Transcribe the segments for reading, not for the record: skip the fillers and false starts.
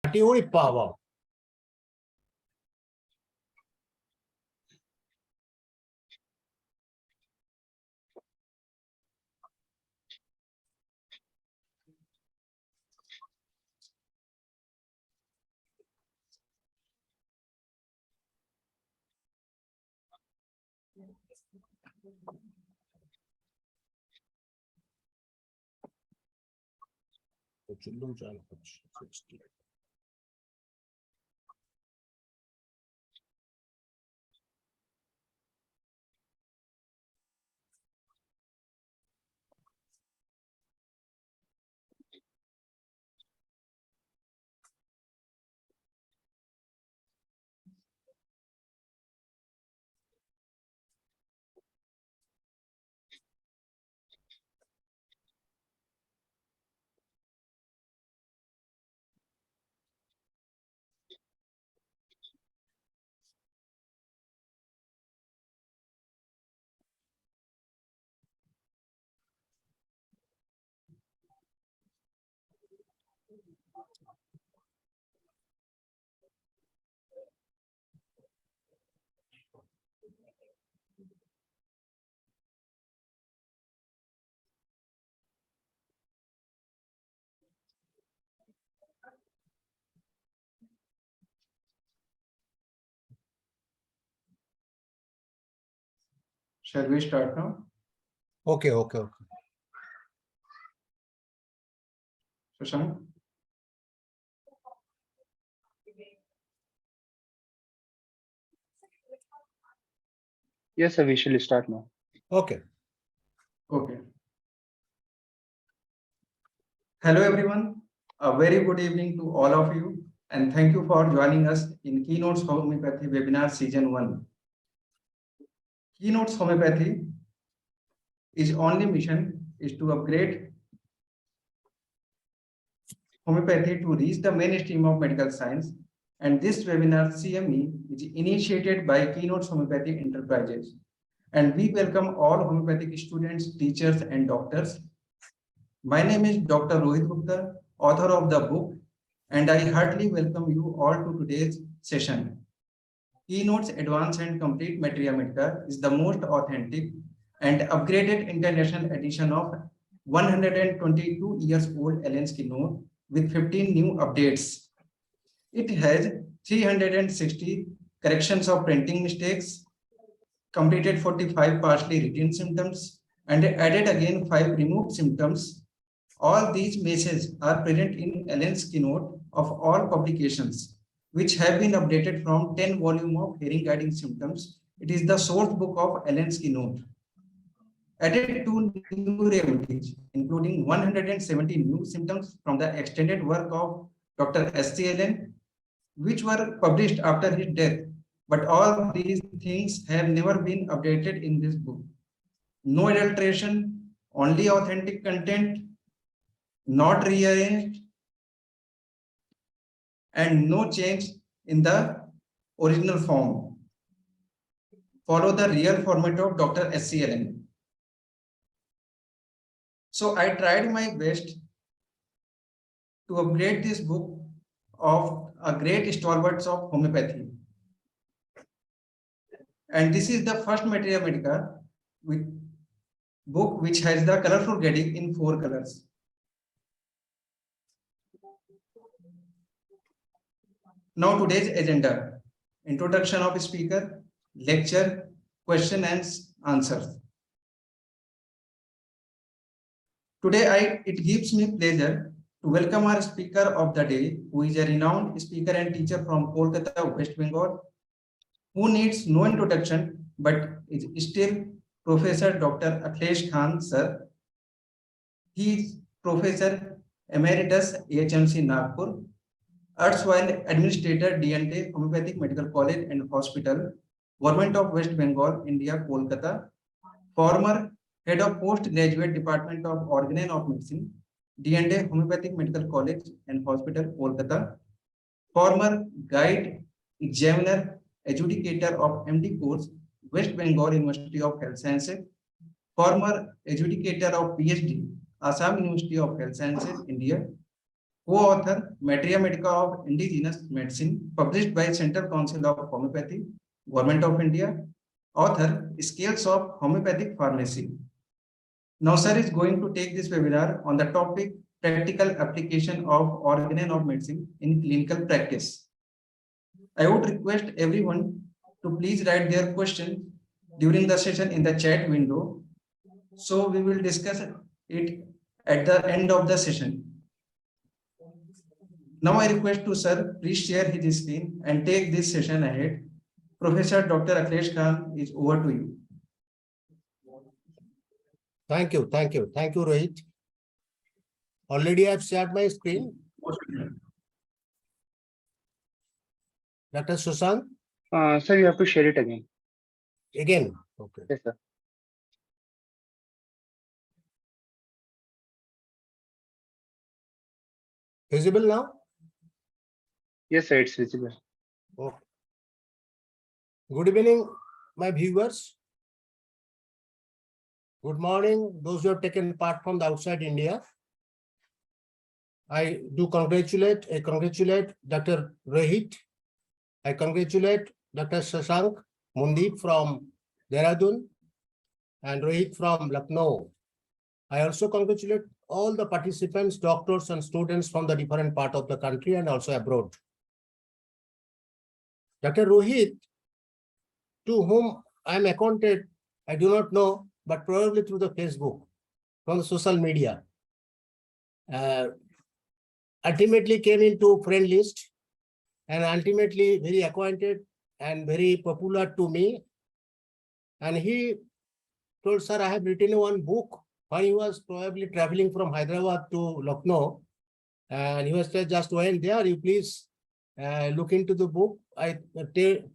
Unit power. Shall we start now? Okay. Shashank? Yes, sir, we shall start now. Okay. Okay. Hello, everyone. A very good evening to all of you, and thank you for joining us in Keynotes Homeopathy Webinar Season 1. Keynotes Homeopathy is only mission is to upgrade homeopathy to reach the mainstream of medical science, and this webinar CME is initiated by Keynotes Homeopathy Enterprises, and we welcome all homeopathic students, teachers, and doctors. My name is Dr.Rohit Gupta, author of the book, and I heartily welcome you all to today's session. Keynotes Advanced and Complete Materia Medica is the most authentic and upgraded international edition of 122 years old Allen's Keynote with 15 new updates. It has 360 corrections of printing mistakes, completed 45 partially written symptoms, and added again 5 removed symptoms. All these messages are present in Allen's Keynote of all publications, which have been updated from 10 volume of hearing guiding symptoms. It is the source book of Allen's Keynote. Added 2 new remedies, including 170 new symptoms from the extended work of Dr. S.C. Allen, which were published after his death. But all these things have never been updated in this book. No adulteration, only authentic content, not rearranged, and no change in the original form. Follow the real format of Dr. S.C. Allen. So I tried my best to upgrade this book of a great stalwarts of homeopathy. And this is the first Materia Medica book which has the colorful grading in 4 colors. Now today's agenda: introduction of speaker, lecture, question and answers. Today it gives me pleasure to welcome our speaker of the day, who is a renowned speaker and teacher from Kolkata, West Bengal, who needs no introduction but is still Professor Dr. Akhilesh Khan, sir. He is Professor Emeritus HMC Nagpur, erstwhile Administrator D&A Homeopathic Medical College and Hospital, Government of West Bengal, India, Kolkata, former Head of Postgraduate Department of Organon of Medicine, D&A Homeopathic Medical College and Hospital, Kolkata, former Guide Examiner Adjudicator of MD course, West Bengal University of Health Sciences, former Adjudicator of PhD, Assam University of Health Sciences, India, Co-author, Materia Medica of Indigenous Medicine, published by Central Council of Homeopathy, Government of India. Author, Scales of Homeopathic Pharmacy. Now, sir is going to take this webinar on the topic practical application of Organon of medicine in clinical practice. I would request everyone to please write their question during the session in the chat window. So we will discuss it at the end of the session. Now I request to sir, please share his screen and take this session ahead. Professor Dr. Akhilesh Khan is over to you. Thank you. Thank you. Thank you, Rohit. Already I've shared my screen. Dr. Sushant, Sir, you have to share it again. again. Okay. Yes, sir. Visible now? Yes, sir, it's visible. Okay. Good evening, my viewers. Good morning, those who have taken part from the outside India. I do congratulate Dr. Rohit. I congratulate Dr. Shashank Mundeep from Dehradun and Rohit from Lucknow. I also congratulate all the participants, doctors and students from the different part of the country and also abroad. Dr. Rohit, to whom I am acquainted, I do not know, but probably through the Facebook, from the social media. Ultimately came into friend list and ultimately very acquainted and very popular to me. And he told, sir, I have written one book when he was probably traveling from Hyderabad to Lucknow. And he was just went there, you please look into the book. I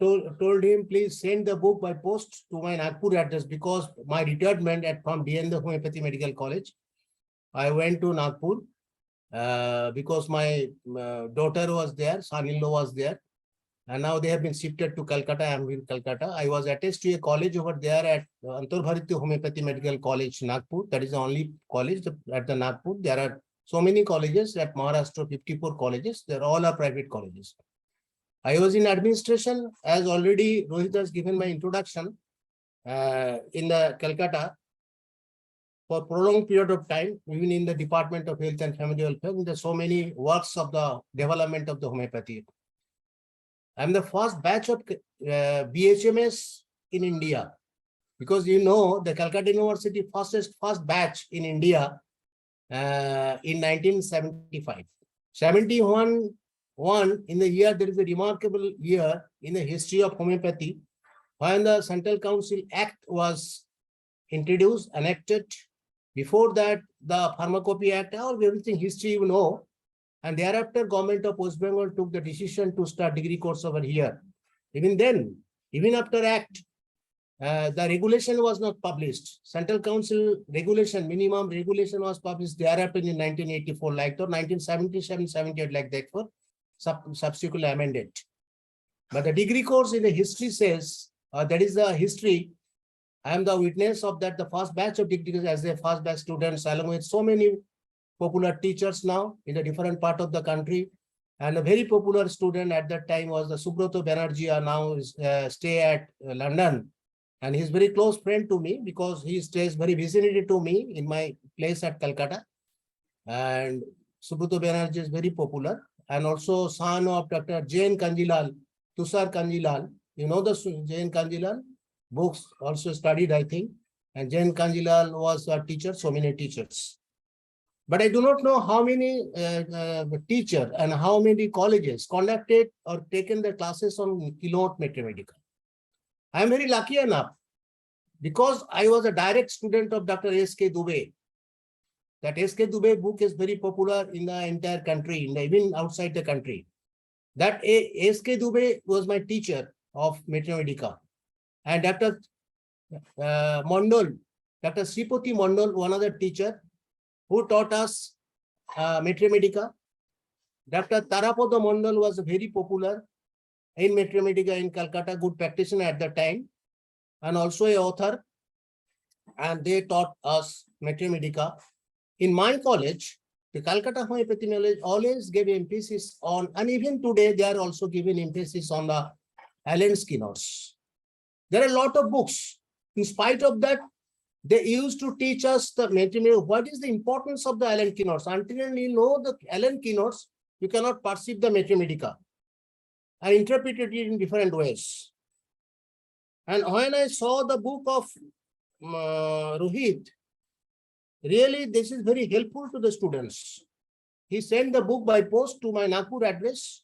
told him, please send the book by post to my Nagpur address because my retirement from DND Homeopathy Medical College. I went to Nagpur because my daughter was there, son-in-law was there. And now they have been shifted to Calcutta. I am in Calcutta. I was attached to a college over there at Antarbharati Homeopathy Medical College, Nagpur. That is the only college at the Nagpur. There are so many colleges at Maharashtra, 54 colleges. They're all are private colleges. I was in administration, as already Rohit has given my introduction, in the Calcutta for prolonged period of time, even in the Department of Health and Family Welfare. There are so many works of the development of the homeopathy. I'm the first batch of BHMS in India, because you know the Calcutta University first batch in India in 1975. 71 in the year, there is a remarkable year in the history of homeopathy when the Central Council Act was introduced, enacted. Before that, the Pharmacopoeia Act, all everything history you know. And thereafter, government of West Bengal took the decision to start degree course over here. Even then, even after Act, the regulation was not published. Central Council regulation, minimum regulation was published thereafter in 1984, like that, 1977, 78, like that, for subsequently amended. But the degree course in the history says, that is the history. I am the witness of that, the first batch of degrees as a first batch students, along with so many popular teachers now in the different part of the country. And a very popular student at that time was the Subrata Banerjee, now is, stay at London. And he's very close friend to me because he stays very vicinity to me in my place at Calcutta. And Subrata Banerjee is very popular. And also son of Dr. Jain Kanjilal, Tushar Kanjilal. You know the Jain Kanjilal? Books also studied, I think. And Jain Kanjilal was a teacher, so many teachers. But I do not know how many teachers and how many colleges conducted or taken the classes on Keynote Medica. I am very lucky enough because I was a direct student of Dr. S.K. Dubey. That S.K. Dubey book is very popular in the entire country, even outside the country. That S.K. Dubey was my teacher of Medica. And Dr. Mondal, Dr. Sripati Mondal, one other teacher, who taught us Medica. Dr. Tarapada Mondal was very popular in Medica in Calcutta, good practitioner at the time, and also an author. And they taught us Medica. In my college, The Calcutta homeopathy knowledge always gave emphasis on, and even today they are also giving emphasis on the Allen's keynotes. There are a lot of books. In spite of that, they used to teach us the material. What is the importance of the Allen keynotes? Until you know the Allen keynotes, you cannot perceive the Medica and interpret it in different ways. And when I saw the book of Rohit, really this is very helpful to the students. He sent the book by post to my Nagpur address,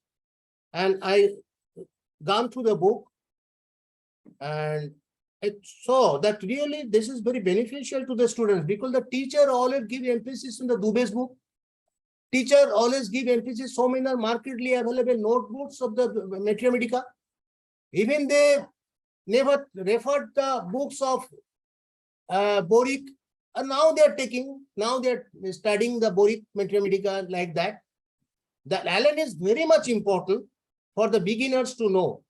and I gone through the book, and I saw that really this is very beneficial to the students, because the teacher always give emphasis in the Dubé's book. Teacher always give emphasis so many markedly available notebooks of the Materia Medica. Even they never referred the books of Boric, and now they are studying the Boric Materia Medica like that. The Allen is very much important for the beginners to know,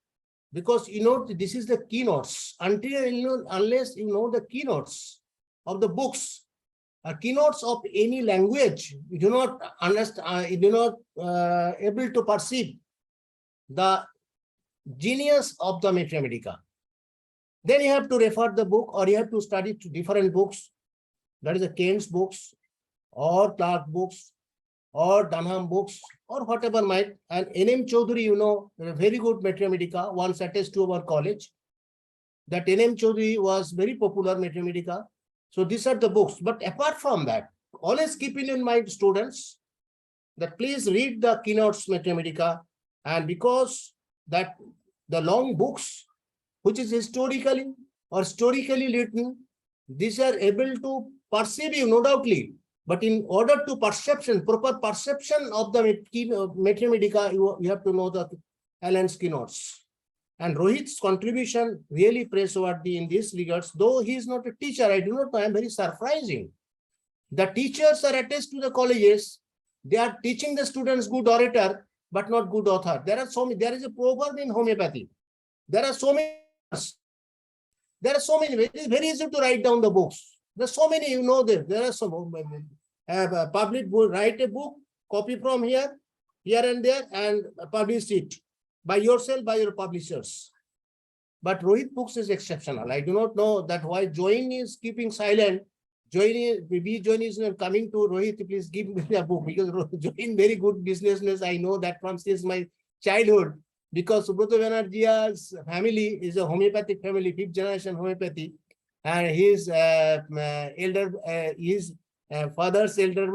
because this is the keynotes. Unless you know the keynotes of the books, keynotes of any language, you do not understand, you do not able to perceive the genius of the Materia Medica. Then you have to refer the book, or you have to study different books. That is the Keynes books, or Clark books, or Dunham books, or whatever might. And N.M. Chaudhary, a very good Materia Medica, once attached to our college. That N.M. Chaudhary was very popular Materia Medica. So these are the books. But apart from that, always keeping in mind, students, that please read the keynotes Materia Medica. And because that the long books, which is historically written, these are able to perceive you, no doubtly. But in order to proper perception of the Materia Medica, you have to know the Allen's keynotes. And Rohit's contribution really praiseworthy in these regards. Though he is not a teacher, I do not know, I am very surprising. The teachers are attached to the colleges. They are teaching the students good orator, but not good author. There is a proverb in homeopathy. There are so many. It is very easy to write down the books. There are so many, there are some public book, write a book, copy from here and there, and publish it by yourself, by your publishers. But Rohit books is exceptional. I do not know that why Join is keeping silent. Join is not coming to Rohit, please give me a book, because Join very good businessman. I know that from since my childhood, because Subrata Banerjee's family is a homeopathic family, 5th generation homeopathy, and his father's elder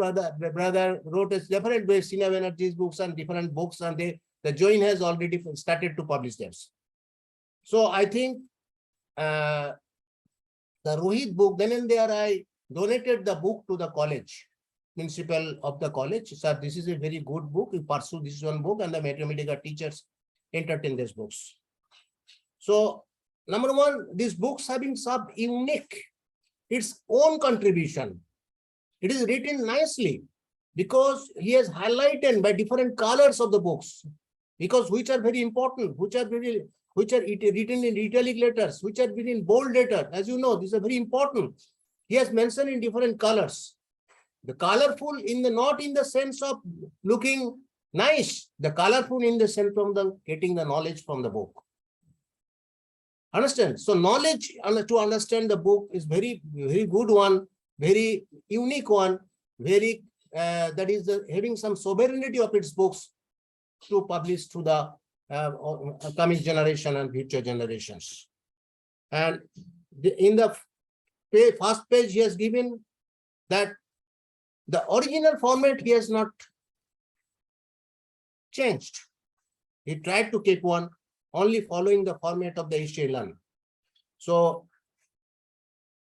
brother wrote a different way, Sina Banerjee's books and different books, and the Join has already started to publish them. So I think the Rohit book, then and there I donated the book to the college, principal of the college. Sir, this is a very good book. You pursue this one book, and the Materia Medica teachers entertain these books. So, number one, these books having some unique, its own contribution. It is written nicely because he has highlighted by different colors of the books, because which are very important, which are written in italic letters, which are written in bold letter. As you know, these are very important. He has mentioned in different colors. The colorful not in the sense of looking nice, the colorful in the sense from the getting the knowledge from the book. Understand? So knowledge to understand the book is very, very good one, very unique one, very that is having some sovereignty of its books to publish to the coming generation and future generations. And in the first page, he has given that the original format he has not changed. He tried to keep one, only following the format of the history learn. So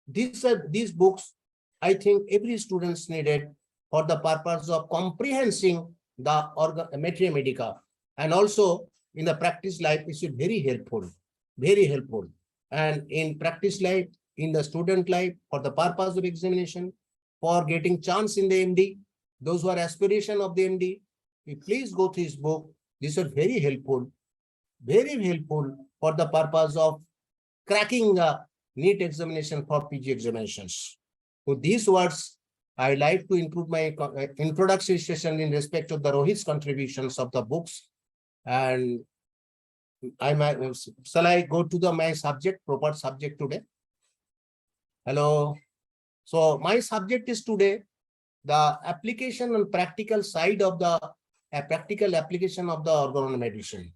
these books, I think every students needed for the purpose of comprehending the Materia Medica, and also in the practice life, it is very helpful, very helpful. And in practice life, in the student life, for the purpose of examination, for getting chance in the MD, those who are aspiration of the MD, please go to his book. These are very helpful for the purpose of cracking the NEET examination for PG examinations. With these words, I like to include my introductory session in respect of the Rohit's contributions of the books. And I might, shall I go to my subject, proper subject today? Hello. So my subject is today the application and practical side of the practical application of the organon medicine.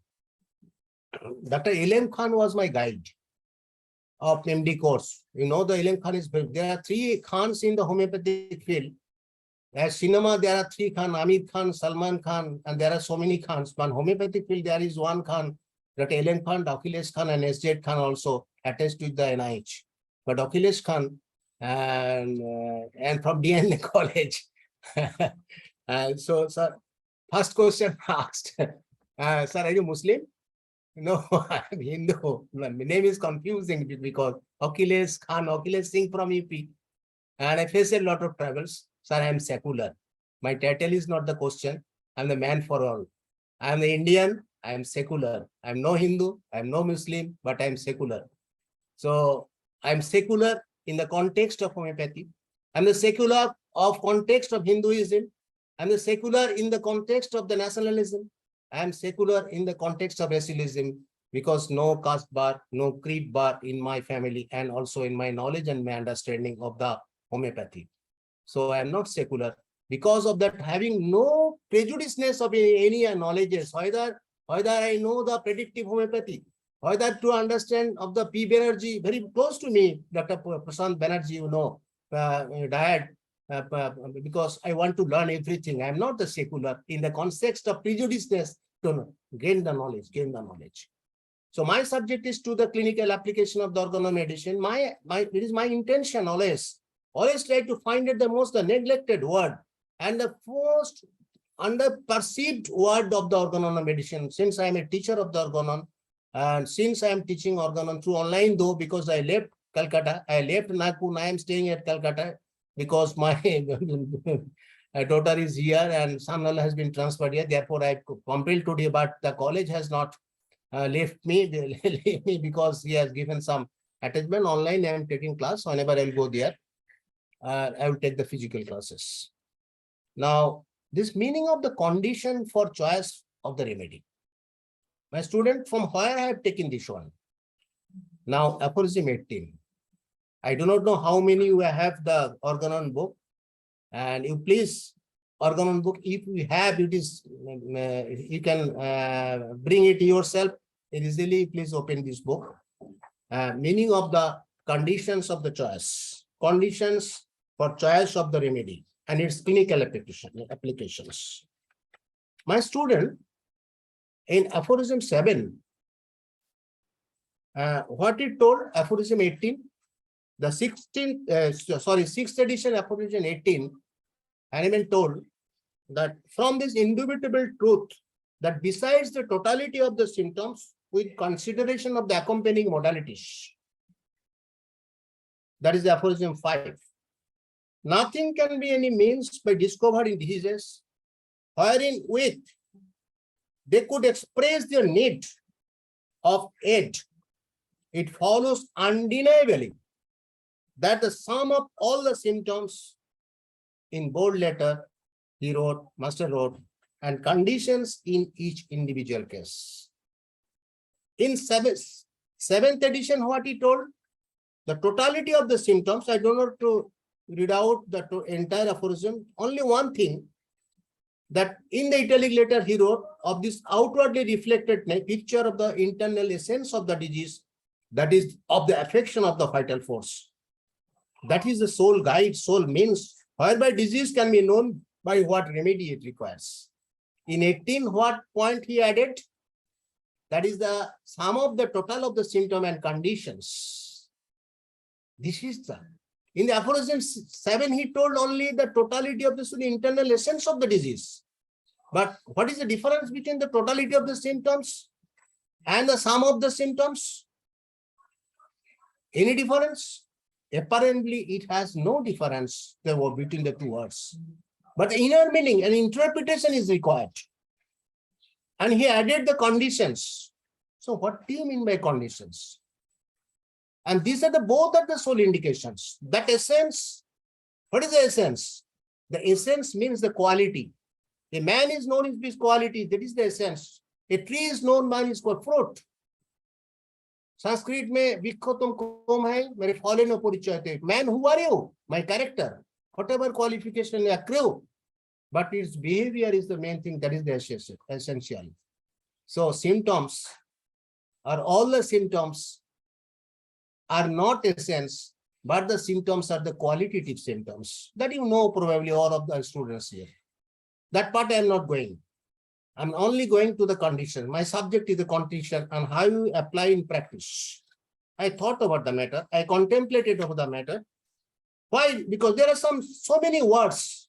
Dr. Ilem Khan was my guide of MD course. You know, the Ilem Khan is, there are 3 Khans in the homeopathic field. As cinema, there are 3 Khan, Amir Khan, Salman Khan, and there are so many Khans. But homeopathic field, there is 1 Khan, Dr. Ilem Khan, Akhilesh Khan, and SZ Khan also attached with the NIH. But Akhilesh Khan and from DNA college. So, sir, first question asked, sir, are you Muslim? No, I'm Hindu. My name is confusing because Akhilesh Khan, Akhilesh Singh from UP. And I face a lot of travels. Sir, I am secular. My title is not the question. I'm the man for all. I am the Indian. I am secular. I am no Hindu. I am no Muslim, but I am secular. So I am secular in the context of homeopathy. I'm the secular of context of Hinduism. I'm the secular in the context of the nationalism. I am secular in the context of racialism, because no caste bar, no creed bar in my family, and also in my knowledge and my understanding of the homeopathy. So I am not secular. Because of that, having no prejudiceness of any knowledges, either I know the predictive homeopathy, either to understand of the P. Banerjee, very close to me, Dr. Prashant Banerjee, you know, diet, because I want to learn everything. I am not the secular in the context of prejudiceness to gain the knowledge. So my subject is to the clinical application of the organon medicine. It is my intention always try to find the most neglected word and the most underperceived word of the organon medicine. Since I am a teacher of the organon, and since I am teaching organon through online, though, because I left Calcutta, I left Nagpur, I am staying at Calcutta because my daughter is here and son has been transferred here. Therefore, I compelled today, but the college has not left me because he has given some attachment. Online, I am taking class. Whenever I will go there, I will take the physical classes. Now, this meaning of the condition for choice of the remedy. My student, from where I have taken this one? Now, aphorism 18. I do not know how many you have the organon book, and you please, organon book, if you have, it is, you can bring it yourself easily. Please open this book. Meaning of the conditions of the choice, conditions for choice of the remedy and its clinical applications. My student, in aphorism 7, what it told, aphorism 18, the 6th edition aphorism 18, Hahnemann told that from this indubitable truth that besides the totality of the symptoms with consideration of the accompanying modalities, that is the aphorism 5, nothing can be any means by discovering diseases wherein with they could express their need of aid. It follows undeniably that the sum of all the symptoms, in bold letter, he wrote, master wrote, and conditions in each individual case. In 7th edition, what he told, the totality of the symptoms, I don't know to read out the entire aphorism, only one thing, that in the italic letter he wrote, of this outwardly reflected picture of the internal essence of the disease, that is of the affection of the vital force. That is the sole guide, sole means, whereby disease can be known by what remedy it requires. In 18, what point he added? That is the sum of the total of the symptom and conditions. This is the, in the aphorism 7, he told only the totality of the internal essence of the disease. But what is the difference between the totality of the symptoms and the sum of the symptoms? Any difference? Apparently, it has no difference between the two words. But the inner meaning and interpretation is required. And he added the conditions. So what do you mean by conditions? And these are both of the sole indications. That essence, what is the essence? The essence means the quality. A man is known in his quality, that is the essence. A tree is known by its fruit. Sanskrit में विखो तुम कौन है मेरे fallen परिचय थे. Man, who are you? My character. Whatever qualification you accrue, but its behavior is the main thing. That is the essential. So symptoms, or all the symptoms, are not essence, but the symptoms are the qualitative symptoms that you know probably all of the students here. That part I am not going. I'm only going to the condition. My subject is the condition and how you apply in practice. I thought about the matter. I contemplated over the matter. Why? Because there are so many words.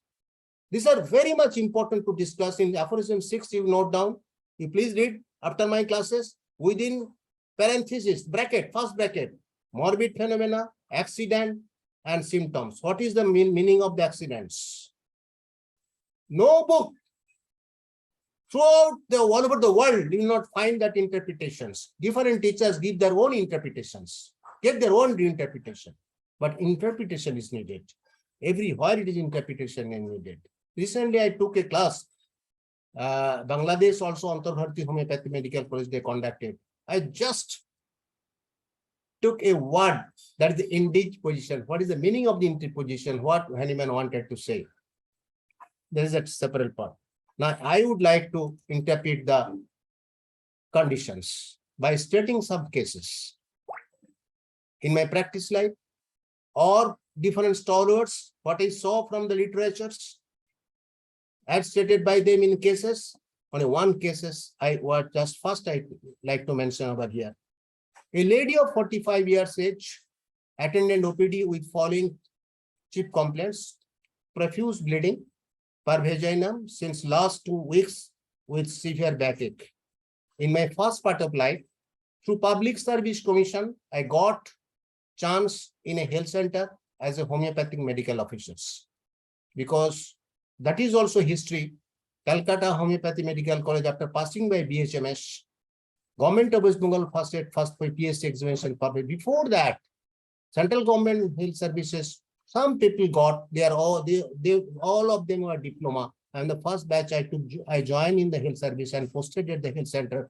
These are very much important to discuss. In aphorism 6, you note down. You please read after my classes within parenthesis, bracket, first bracket, morbid phenomena, accident, and symptoms. What is the meaning of the accidents? No book throughout all over the world, you will not find that interpretations. Different teachers give their own interpretations, get their own interpretation, but interpretation is needed. Everywhere it is interpretation is needed. Recently, I took a class. Bangladesh also Antarbharti Homeopathy Medical College they conducted. I just took a word that is the indisposition. What is the meaning of the interposition? What Hahnemann wanted to say? There is a separate part. Now, I would like to interpret the conditions by stating some cases in my practice life or different stalwarts, what I saw from the literatures, as stated by them in cases. Only one cases I was just first I like to mention over here. A lady of 45 years age attended OPD with following chief complaints: profuse bleeding per vaginum since last 2 weeks with severe backache. In my first part of life, through Public Service Commission, I got chance in a health center as a homeopathic medical officer, because that is also history. Calcutta Homeopathy Medical College, after passing by BHMS, Government of West Bengal first for PSC examination. Before that, central government health services, some people got, all of them were diploma. And the first batch I joined in the health service and posted at the health center.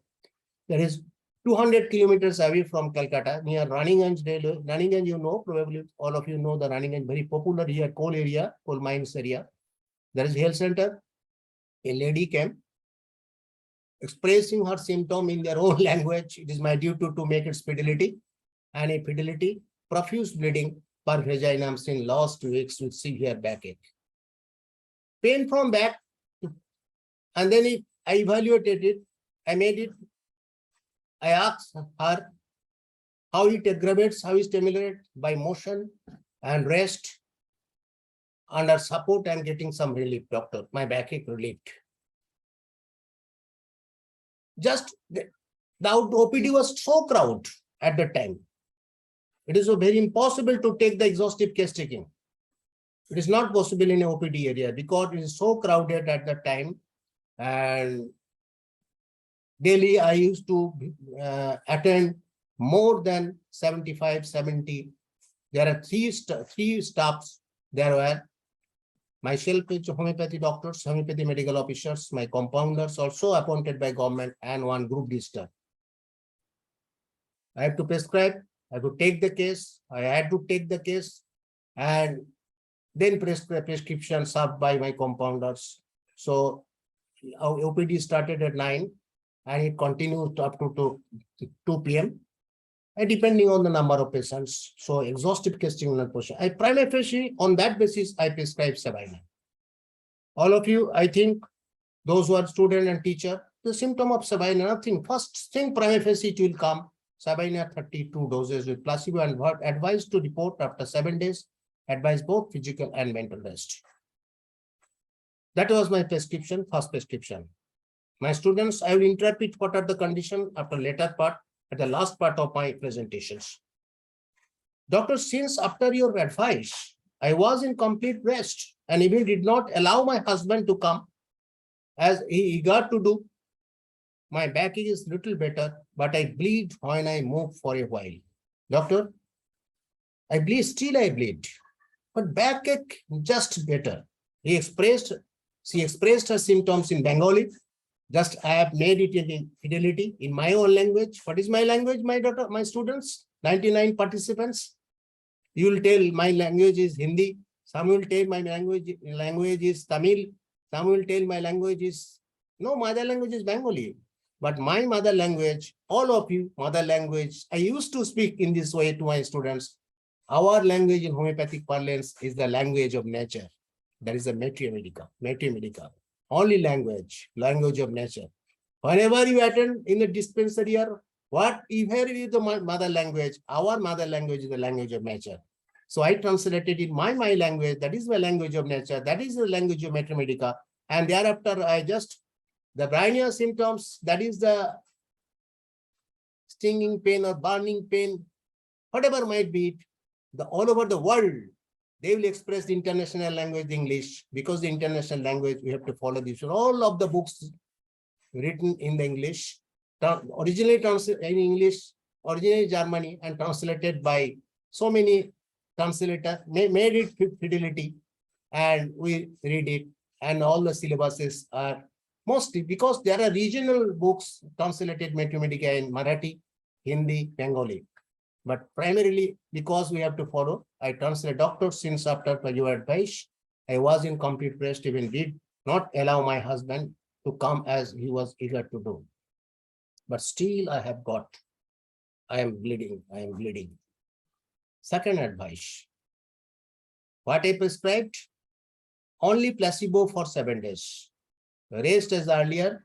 That is 200 kilometers away from Calcutta, near Raniganj. Raniganj, you know, probably all of you know the Raniganj, very popular here, coal area, coal mines area. There is health center. A lady came, expressing her symptom in their own language. It is my duty to make it fidelity. And a fidelity, profuse bleeding per vaginum in last 2 weeks with severe backache. Pain from back. And then I evaluated it. I made it. I asked her how it aggravates, how it stimulates by motion and rest. Under support, I'm getting some relief, doctor. My backache relieved. Just the OPD was so crowded at the time. It is so very impossible to take the exhaustive case taking. It is not possible in an OPD area because it is so crowded at the time. And daily I used to attend more than 75, 70. There are three staffs there were. Myself, homeopathy doctors, homeopathy medical officers, my compounders also appointed by government, and one group D staff. I have to prescribe, I have to take the case, I had to take the case, and then prescription served by my compounders. So our OPD started at 9 and it continued up to 2 p.m. And depending on the number of patients. So exhaustive casting on portion. I prima facie on that basis, I prescribe Sabina. All of you, I think those who are student and teacher, the symptom of Sabina, nothing. First thing prima facie it will come. Sabina 32 doses with placebo and what advised to report after 7 days, advise both physical and mental rest. That was my prescription, first prescription. My students, I will interpret what are the conditions after later part, at the last part of my presentations. Doctor, since after your advice, I was in complete rest and even did not allow my husband to come as he got to do. My backache is little better, but I bleed when I move for a while. Doctor, I bleed, still I bleed, but backache just better. She expressed her symptoms in Bengali. Just I have made it in fidelity in my own language. What is my language, my daughter, my students? 99 participants. You will tell my language is Hindi. Some will tell my language is Tamil. Some will tell my language is, no, mother language is Bengali. But my mother language, all of you, mother language, I used to speak in this way to my students. Our language in homeopathic parlance is the language of nature. That is the Materia Medica. Only language of nature. Whenever you attend in the dispensary or what you hear is the mother language, our mother language is the language of nature. So I translated in my language, that is my language of nature, that is the language of Materia Medica. And thereafter I just, the brainia symptoms, that is the stinging pain or burning pain, whatever might be it, all over the world, they will express the international language, English, because the international language, we have to follow this. All of the books written in the English, originally translated in English, originally Germany, and translated by so many translators, made it fidelity, and we read it, and all the syllabuses are mostly, because there are regional books translated Materia Medica in Marathi, Hindi, Bengali. But primarily, because we have to follow, I translate doctors since after your advice. I was in complete rest, even did not allow my husband to come as he was eager to do. But still I have got, I am bleeding. Second advice. What I prescribed? Only placebo for 7 days. Rest as earlier.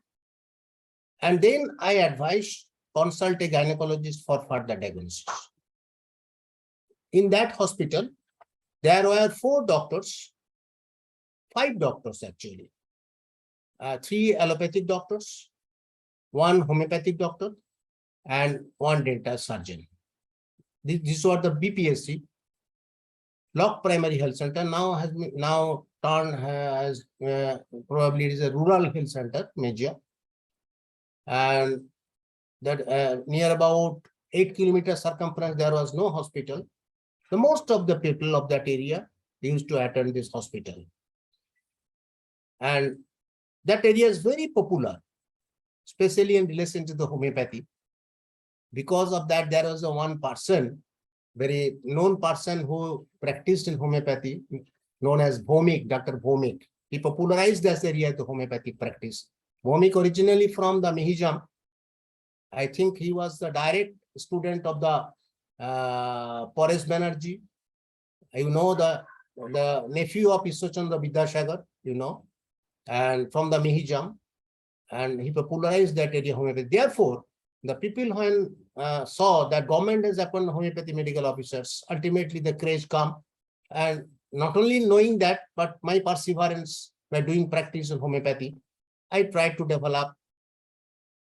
And then I advised consult a gynecologist for further diagnosis. In that hospital, there were 5 doctors actually. 3 allopathic doctors, 1 homeopathic doctor, and 1 dental surgeon. These were the BPSC. Block Primary Health Center now turned as probably it is a rural health center, Media. And that near about 8 kilometers circumference, there was no hospital. The most of the people of that area used to attend this hospital. And that area is very popular, especially in relation to the homeopathy. Because of that, there was one person, very known person who practiced in homeopathy, known as Bhomik, Dr. Bhomik. He popularized this area to homeopathic practice. Bhomik originally from the Mihijam. I think he was the direct student of the Paresh Banerjee. You know, the nephew of Ishwachandra Vidyasagar, you know, and from the Mihijam, and he popularized that area homeopathy. Therefore, the people when saw that government has appointed homeopathy medical officers, ultimately the craze come, and not only knowing that, but my perseverance by doing practice in homeopathy, I tried to develop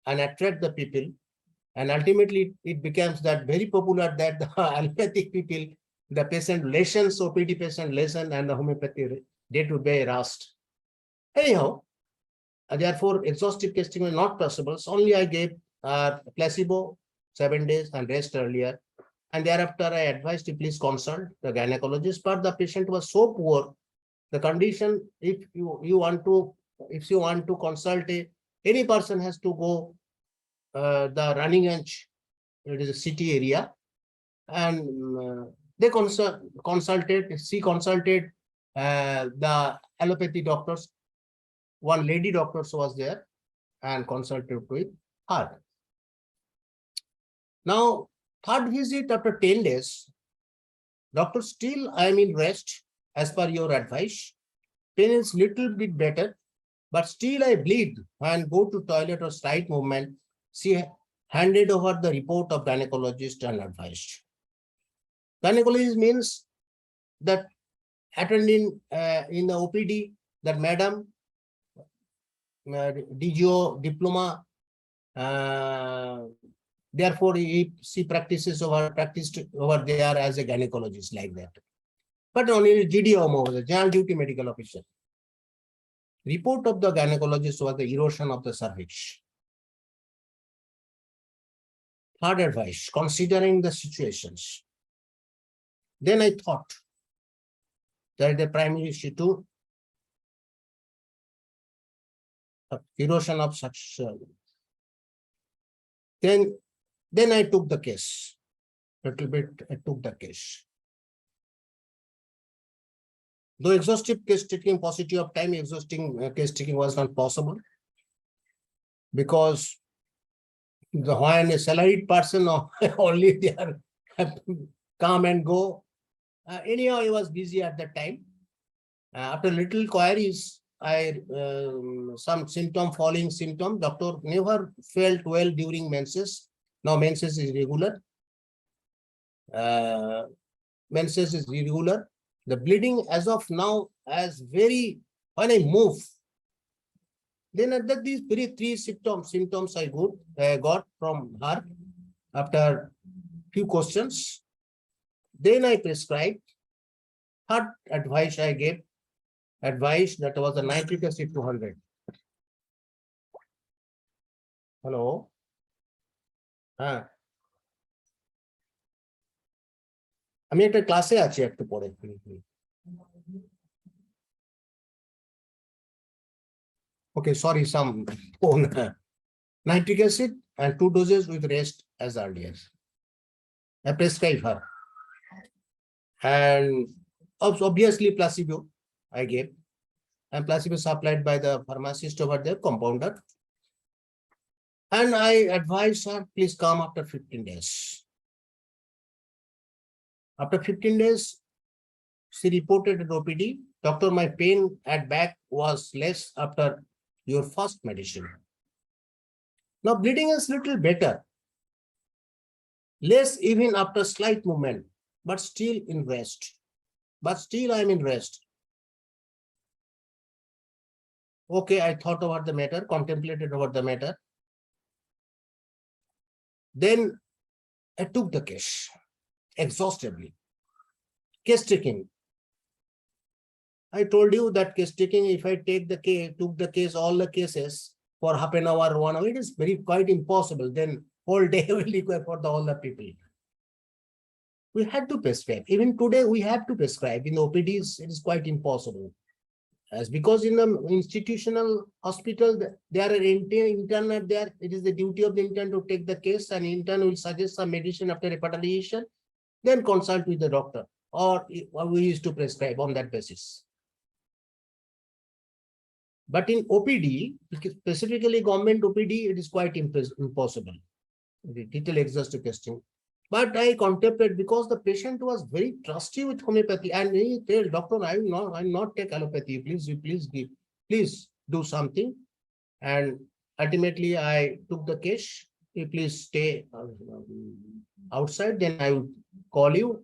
and attract the people, and ultimately it becomes that very popular that the allopathic people, the patient lessons, OPD patient lesson, and the homeopathy day-to-day rust. Anyhow, therefore, exhaustive testing was not possible. So only I gave placebo 7 days and rest earlier. And thereafter, I advised you please consult the gynecologist. But the patient was so poor, the condition. If you want to consult any person has to go the running edge. It is a city area, and they consulted. She consulted the allopathy doctors. One lady doctor was there and consulted with her. Now, third visit after 10 days, doctor, still I am in rest as per your advice. Pain is little bit better, but still I bleed and go to toilet or slight movement. She handed over the report of gynecologist and advised. Gynecologist means that attending in the OPD, that madam, DGO diploma, therefore she practiced over there as a gynecologist like that. But only GDO, General Duty Medical Officer. Report of the gynecologist was the erosion of the cervix. Third advice, considering the situations. Then I thought that the primary issue too, erosion of such. Then I took the case. Little bit, I took the case. Though exhaustive case taking, paucity of time, exhausting case taking was not possible because when a salaried person only they are come and go. Anyhow, I was busy at that time. After little queries, some falling symptom. Doctor never felt well during menses. Now menses is regular. Menses is irregular. The bleeding as of now as very, when I move, then at these three symptoms I got from her after few questions. Then I prescribed. Third advice I gave, that was a nitric acid 200. Hello. আমি একটা ক্লাসে আছি একটু পরে। Okay, sorry, some phone. Nitric acid and 2 doses with rest as earlier. I prescribed her. And obviously placebo I gave. And placebo supplied by the pharmacist over there, compounder. And I advised her, please come after 15 days. After 15 days, she reported at OPD, doctor, my pain at back was less after your first medicine. Now bleeding is little better. Less even after slight movement, but still in rest. But still I'm in rest. Okay, I thought about the matter, contemplated over the matter. Then I took the case exhaustively. Case taking. I told you that case taking, if I took the case, all the cases for half an hour, 1 hour, it is quite impossible. Then whole day will require for all the people. We had to prescribe. Even today, we have to prescribe. In OPDs, it is quite impossible. As because in the institutional hospital, there are intern there. It is the duty of the intern to take the case, and intern will suggest some medicine after repatriation, then consult with the doctor, or we used to prescribe on that basis. But in OPD, specifically government OPD, it is quite impossible. The detailed exhaustive testing. But I contemplated because the patient was very trusty with homeopathy, and he told, doctor, I will not take allopathy. Please do something. And ultimately, I took the case. You please stay outside. Then I would call you.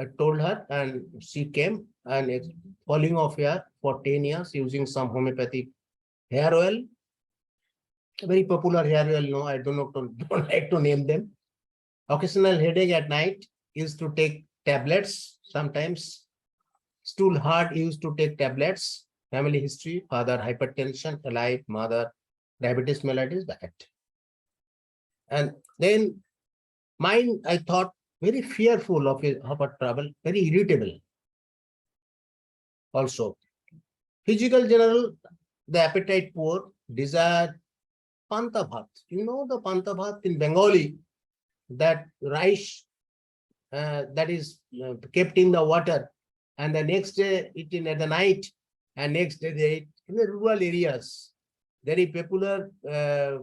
I told her, and she came and falling off hair for 10 years using some homeopathic hair oil. A very popular hair oil. No, I don't like to name them. Occasional headache at night, used to take tablets. Sometimes stool hard, used to take tablets. Family history, father hypertension, alive, mother diabetes mellitus, that. And then mine, I thought, very fearful of her trouble, very irritable. Also, physical general, the appetite poor, desire, panta bhat. You know the panta bhat in Bengali, that rice that is kept in the water, and the next day eaten at the night, and next day they eat in the rural areas. Very popular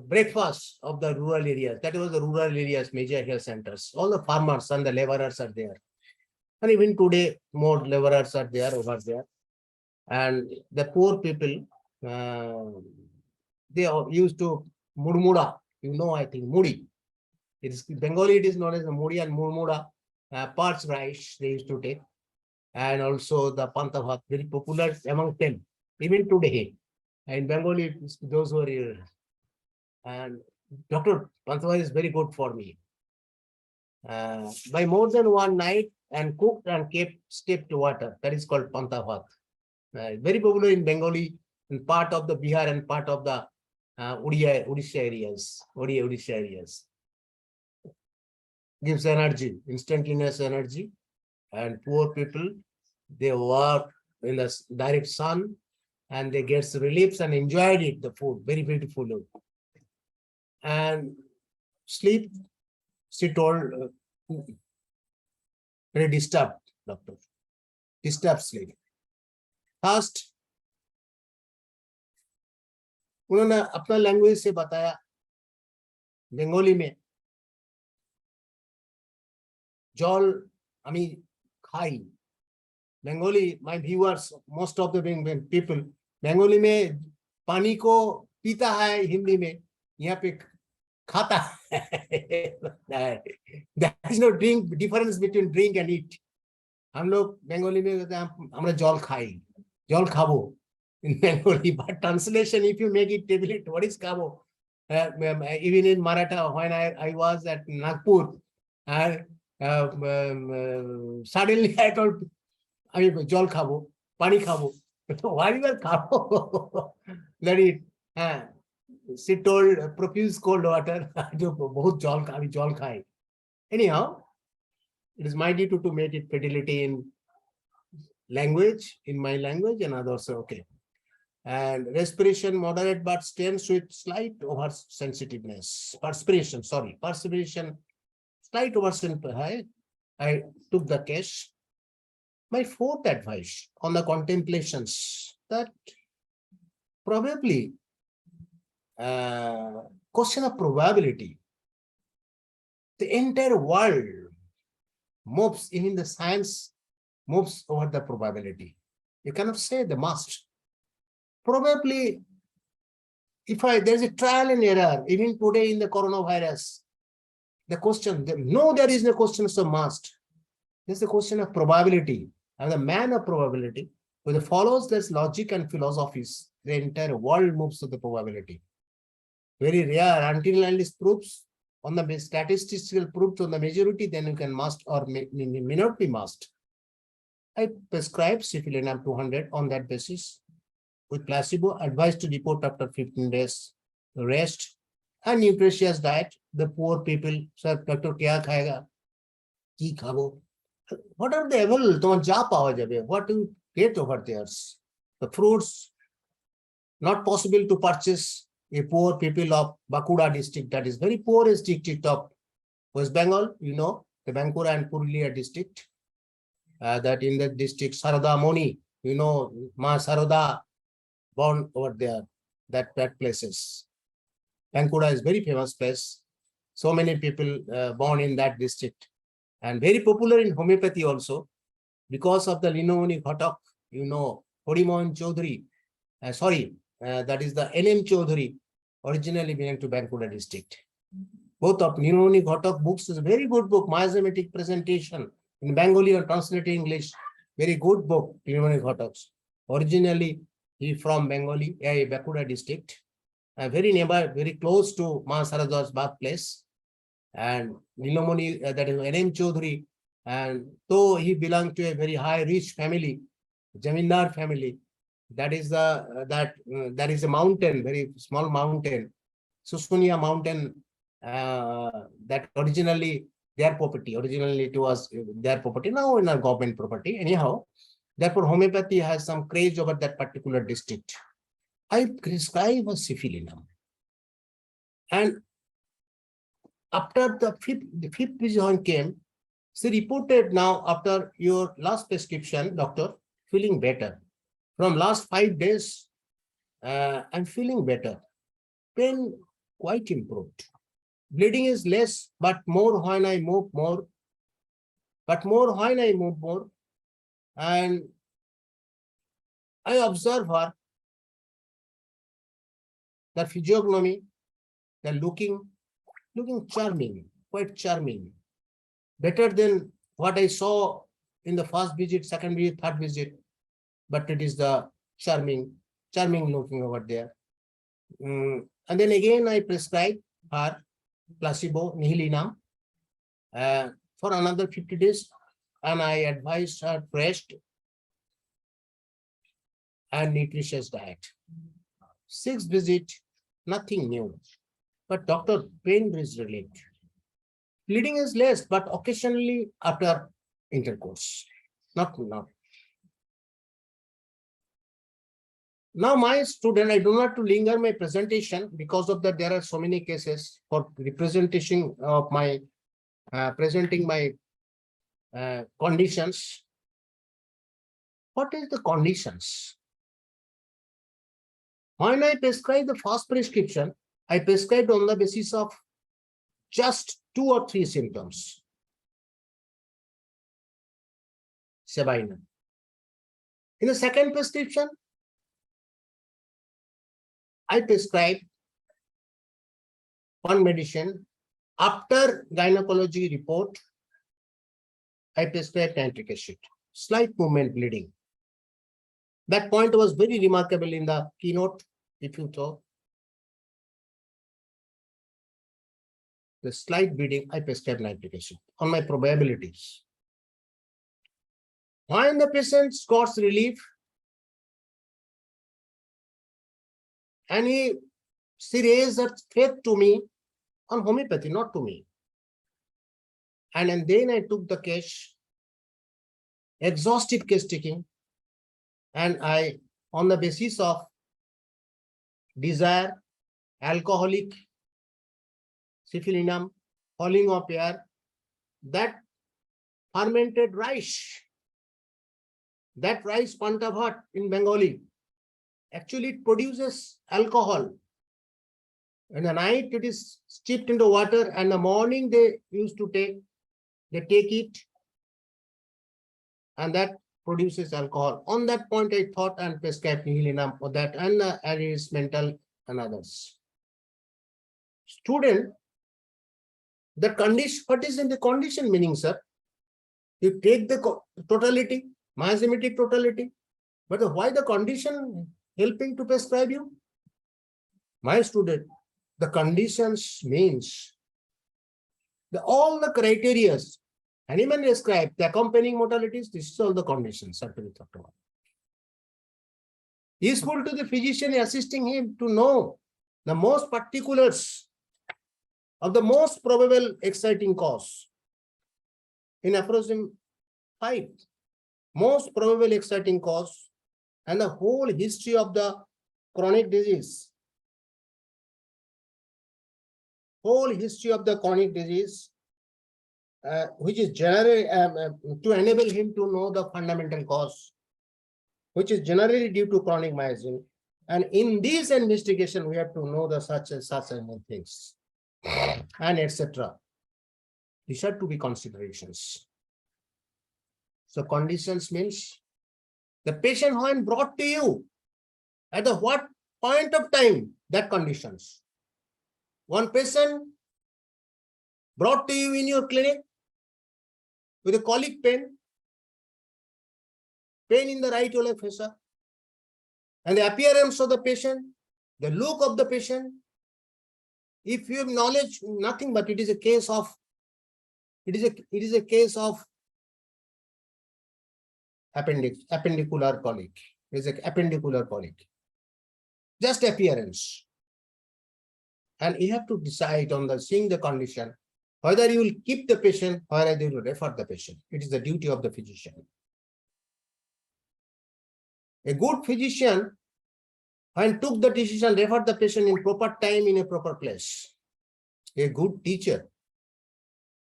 breakfast of the rural areas. That was the rural areas, major health centers. All the farmers and the laborers are there. And even today, more laborers are there over there. And the poor people, they used to murmura. You know, I think, muri. It is Bengali, it is known as the muri and murmura, parts rice they used to take. And also the panta bhat, very popular among them, even today. In Bengali, those who are here. And Dr. Panta bhat is very good for me. By more than one night and cooked and kept steeped water, that is called panta bhat. Very popular in Bengali, in part of the Bihar and part of the Odisha areas. Gives energy, instantaneous energy, and poor people, they work in the direct sun, and they get reliefs and enjoyed it, the food, very beautiful. And sleep, she told, very disturbed, doctor, disturbed sleep. First, उन्होंने अपना language से बताया, बंगाली में, जल আমি খাই। Bengali, my viewers, most of the people, Bengali में पानी को पीता है, हिंदी में यहाँ पे खाता है। There is no drink difference between drink and eat. हम लोग बंगाली में कहते हैं हमरा जल खाई, जल खाबो in Bengali, but translation, if you make it tablet, what is kabo? Even in Maratha, when I was at Nagpur, suddenly I told, I mean, jol khabo, pani khabo. Why you are khabo? Let it. She told, profuse cold water. Bahut jol khabi, jol khai. Anyhow, it is my duty to make it fidelity in language, in my language, and others. Okay. And respiration moderate but tense with slight oversensitiveness. Perspiration, sorry, perspiration, slight oversensitivity. I took the case. My fourth advice on the contemplations, that probably question of probability. The entire world moves, even the science moves over the probability. You cannot say the must. Probably, if there's a trial and error, even today in the coronavirus, the question, no, there is no question of must. There's the question of probability. And the man of probability, who follows this logic and philosophies, the entire world moves to the probability. Very rare, until unless proofs on the statistical proofs on the majority, then you can must or may not be must. I prescribe cifilinum 200 on that basis. With placebo, advised to report after 15 days rest and nutritious diet. The poor people, sir, doctor, kya khayega? Ki khabo? What are the available? What do you get over there? The fruits, not possible to purchase. A poor people of Bankura district, that is very poor district of West Bengal, you know, the Bankura and Purulia district. That in the district, Sarada Moni, you know, Ma Sarada, born over there, that places. Bankura is very famous place. So many people born in that district, and very popular in homeopathy also, because of the Linamoni Ghatak, you know, Horimohan Chaudhary, that is the N.M. Chaudhary, originally belonged to Bankura district. Both of Linamoni Ghatak books is a very good book, miasmatic presentation in Bengali or translated English, very good book, Linamoni Ghatak's. Originally, he from Bengali, Bankura district, very nearby, very close to Ma Sarada's birthplace. And Nilomoni, that is N.M. Chaudhary, and though he belonged to a very high rich family, Jamindar family, that is that is a mountain, very small mountain, Susunia mountain, that originally their property, originally it was their property, now in our government property. Anyhow, therefore homeopathy has some craze over that particular district. I prescribe a cifilinum. And after the fifth visit came, she reported now after your last prescription, doctor, feeling better. From last 5 days, I'm feeling better. Pain quite improved. Bleeding is less, but more when I move more. But more when I move more. And I observe her, the physiognomy, the looking charming, quite charming. Better than what I saw in the first visit, second visit, third visit. But it is the charming looking over there. And then again, I prescribed her placebo, nihilinum, for another 50 days. And I advised her rest and nutritious diet. 6th visit, nothing new. But doctor, pain is relieved. Bleeding is less, but occasionally after intercourse. Not. Now, my student, I do not to linger my presentation because of that there are so many cases for representation of my presenting my conditions. What is the conditions? When I prescribe the first prescription, I prescribed on the basis of just 2 or 3 symptoms. Sabina. In the second prescription, I prescribed one medicine. After gynecology report, I prescribed nitric acid, slight movement bleeding. That point was very remarkable in the keynote, if you saw. The slight bleeding, I prescribed nitric acid on my probabilities. When the patient got relief, and she raised her faith to me on homeopathy, not to me. And then I took the case, exhaustive case taking, and I, on the basis of desire, alcoholic, syphilinum, falling of air, that fermented rice, that rice pantavat in Bengali, actually it produces alcohol. In the night, it is steeped into water, and the morning they used to take, they take it, and that produces alcohol. On that point, I thought and prescribed nihilinum for that, and Aries mental and others. Student, the condition, what is in the condition meaning, sir? You take the totality, miasmatic totality, but why the condition helping to prescribe you? My student, the conditions means all the criteria, animal prescribed, the accompanying modalities, this is all the conditions are to be talked about. Useful to the physician assisting him to know the most particulars of the most probable exciting cause. In aphorism 5, most probable exciting cause and the whole history of the chronic disease. Whole history of the chronic disease, which is generally to enable him to know the fundamental cause, which is generally due to chronic miasm. And in this investigation, we have to know the such and things, and etc. These are to be considerations. So conditions means the patient when brought to you at the what point of time, that conditions. One patient brought to you in your clinic with a colic pain in the right oral fossa, and the appearance of the patient, the look of the patient. If you have knowledge, nothing but it is a case of, it is a case of appendicular colic. It is an appendicular colic. Just appearance. And you have to decide on the seeing the condition, whether you will keep the patient or whether you will refer the patient. It is the duty of the physician. A good physician, when took the decision, referred the patient in proper time, in a proper place. A good teacher,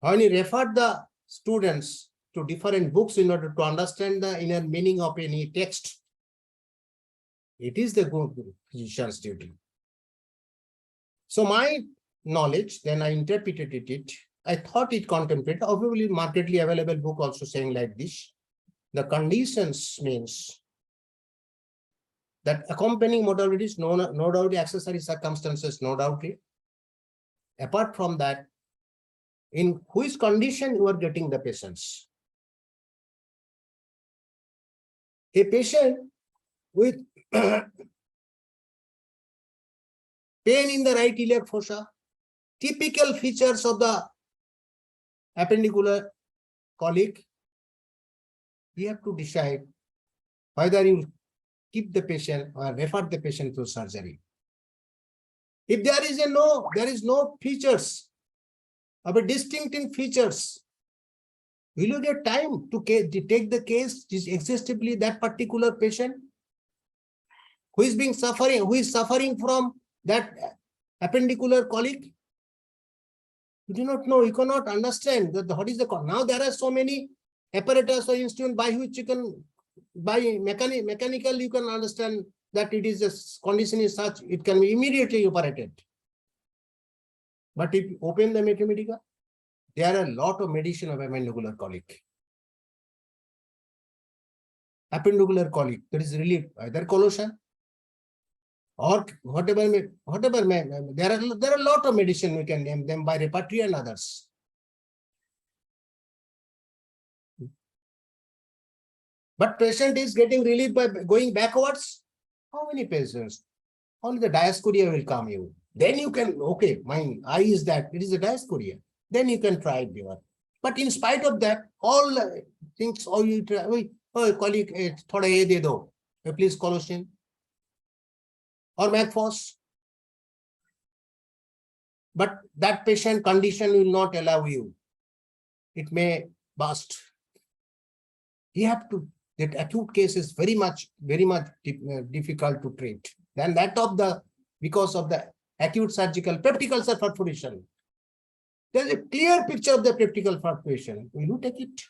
when he referred the students to different books in order to understand the inner meaning of any text, it is the good physician's duty. So my knowledge, then I interpreted it. I thought it contemplated, obviously markedly available book also saying like this. The conditions means that accompanying modalities, no doubt accessory circumstances, no doubt. Apart from that, in which condition you are getting the patients. A patient with pain in the right iliac fossa, typical features of the appendicular colic, you have to decide whether you keep the patient or refer the patient to surgery. If there is no features of a distinctive features, will you get time to take the case exhaustively that particular patient? who is suffering from that appendicular colic? You do not know, you cannot understand that what is the cause. Now there are so many apparatus or instruments by which you can, by mechanical, you can understand that it is a condition is such, it can be immediately operated. But if you open the Medica, there are a lot of medicine of appendicular colic. Appendicular colic, there is relief, either collusion or whatever, there are a lot of medicine, we can name them by Materia and others. But patient is getting relief by going backwards. How many patients? Only the diascoria will come you. Then you can, okay, my eye is that, it is a diascoria. Then you can try it. But in spite of that, all things, all you try, oh, colleague, thoda ye de do. Please collusion or MACPHOS. But that patient condition will not allow you. It may burst. You have to, that acute case is very much difficult to treat. Then that of the, because of the acute surgical peptic ulcer perforation. There's a clear picture of the peptic ulcer perforation. Will you take it?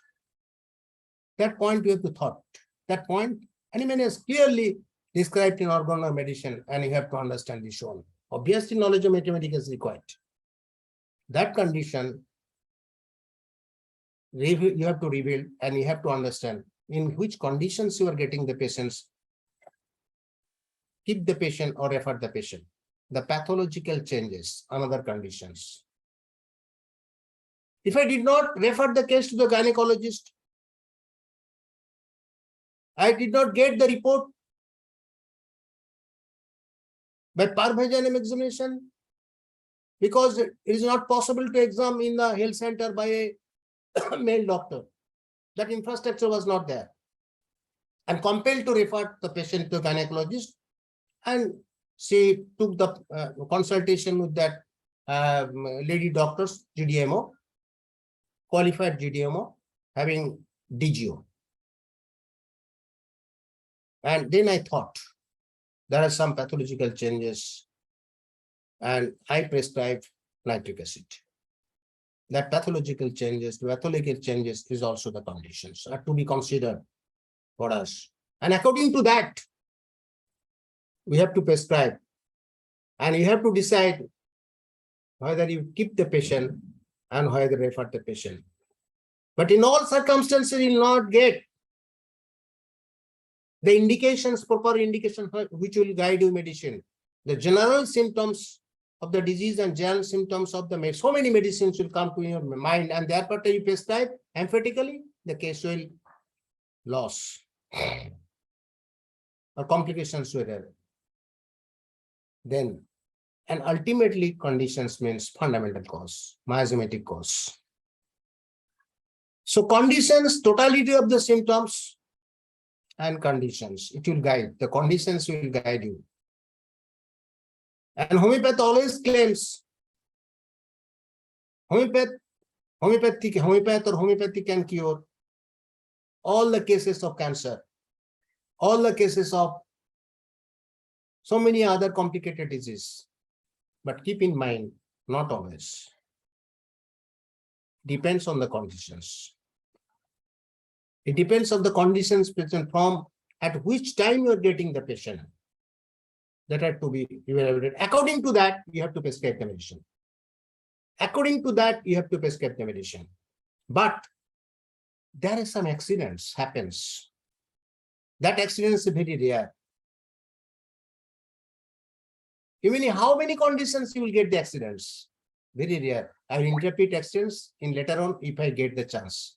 That point you have to thought. That point, Animan is clearly described in Organon medicine, and you have to understand this one. Obviously, knowledge of mathematics is required. That condition, you have to reveal, and you have to understand in which conditions you are getting the patients. Keep the patient or refer the patient. The pathological changes, another conditions. If I did not refer the case to the gynecologist, I did not get the report by per-vaginal examination, because it is not possible to examine in the health center by a male doctor. That infrastructure was not there. I'm compelled to refer the patient to a gynecologist, and she took the consultation with that lady doctors, GDMO, qualified GDMO, having DGO. And then I thought there are some pathological changes, and I prescribed nitric acid. That pathological changes, the pathological changes is also the conditions are to be considered for us. And according to that, we have to prescribe, and you have to decide whether you keep the patient and whether refer the patient. But in all circumstances, you will not get the indications, proper indication which will guide you medicine. The general symptoms of the disease and general symptoms of the so many medicines will come to your mind, and therefore you prescribe emphatically, the case will lose or complications will there. Then, and ultimately conditions means fundamental cause, miasmatic cause. So conditions, totality of the symptoms and conditions, it will guide, the conditions will guide you. And homeopath always claims, homeopath or homeopathy can cure all the cases of cancer, all the cases of so many other complicated diseases. But keep in mind, not always. Depends on the conditions. It depends on the conditions present from at which time you are getting the patient. That had to be evaluated. According to that, you have to prescribe the medicine. According to that, you have to prescribe the medicine. But there is some accidents happens. That accident is very rare. Even how many conditions you will get the accidents? Very rare. I will interpret accidents in later on if I get the chance.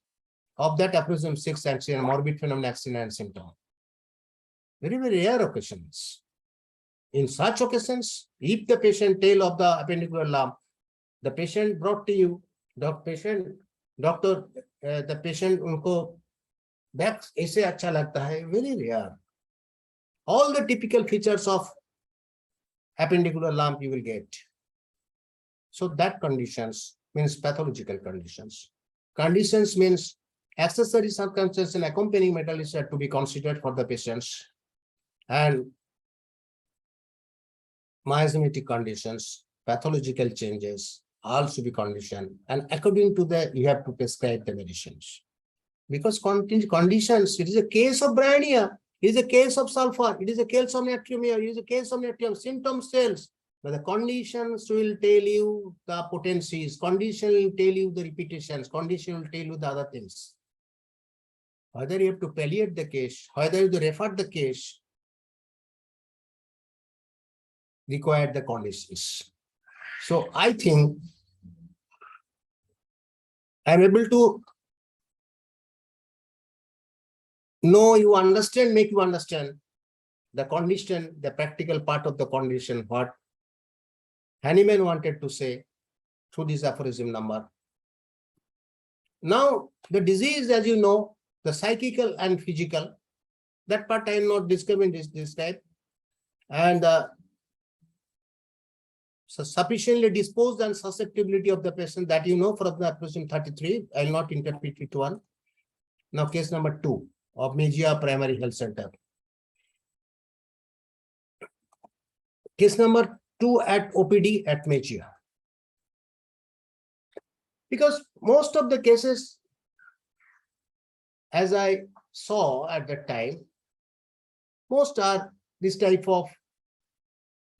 Of that, approximately 6 accident, morbid phenomenon, accident and symptom. Very, very rare occasions. In such occasions, if the patient tell of the appendicular lump, the patient brought to you, the patient unko back aise acha lagta hai, very rare. All the typical features of appendicular lump you will get. So that conditions means pathological conditions. Conditions means accessory circumstances and accompanying metals are to be considered for the patients. And miasmatic conditions, pathological changes, all should be conditioned. And according to that, you have to prescribe the medicines. Because conditions, it is a case of brania, it is a case of sulfur, it is a case of natriumia, it is a case of natrium, symptom cells. But the conditions will tell you the potencies, condition will tell you the repetitions, condition will tell you the other things. Whether you have to palliate the case, whether you have to refer the case, require the conditions. So I think I'm able to know you understand, make you understand the condition, the practical part of the condition, what Hahnemann wanted to say through this aphorism number. Now, the disease, as you know, the psychical and physical, that part I am not discussing this type. And so sufficiently disposed and susceptibility of the patient that you know from the aphorism 33. I will not interpret it one. Now, case number 2 of Medica Primary Health Center. Case number 2 at OPD at Medica. Because most of the cases, as I saw at that time, most are this type of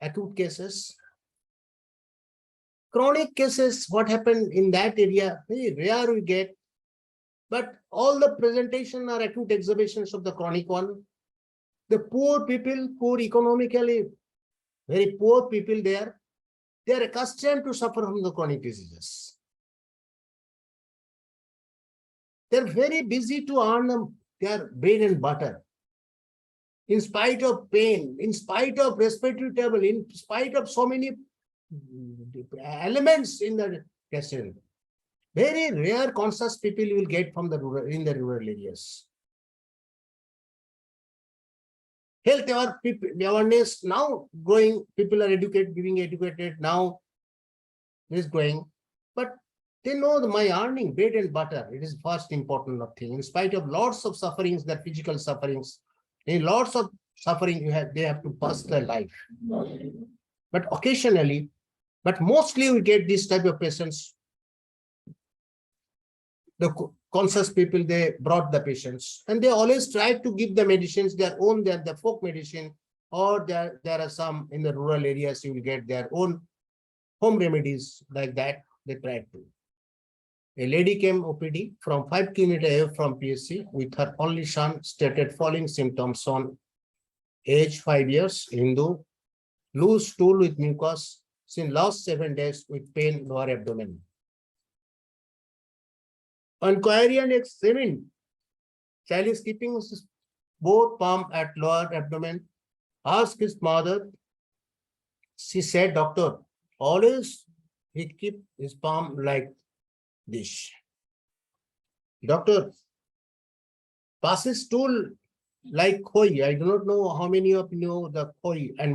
acute cases. Chronic cases, what happened in that area, very rare we get, but all the presentation are acute exacerbations of the chronic one. The poor people, poor economically, very poor people there, they are accustomed to suffer from the chronic diseases. They're very busy to earn their bread and butter. In spite of pain, in spite of respiratory trouble, in spite of so many elements in the question. Very rare conscious people you will get from the rural, in the rural areas. Health awareness now growing, people are educated, being educated now is growing, but they know my earning bread and butter. It is first important thing. In spite of lots of sufferings, that physical sufferings, in lots of suffering they have to pass their life. But occasionally, but mostly we get this type of patients. The conscious people, they brought the patients and they always try to give the medicines, their own, the folk medicine, or there are some in the rural areas, you will get their own home remedies like that, they try to. A lady came OPD from 5 kilometers away from PSC with her only son, stated following symptoms on age 5 years, Hindu, loose stool with mucus, since last 7 days with pain lower abdomen. Inquiry and examine. Child is keeping both palm at lower abdomen. Ask his mother. She said, doctor, always he keep his palm like this. Doctor, passes stool like koi. I do not know how many of you know the koi and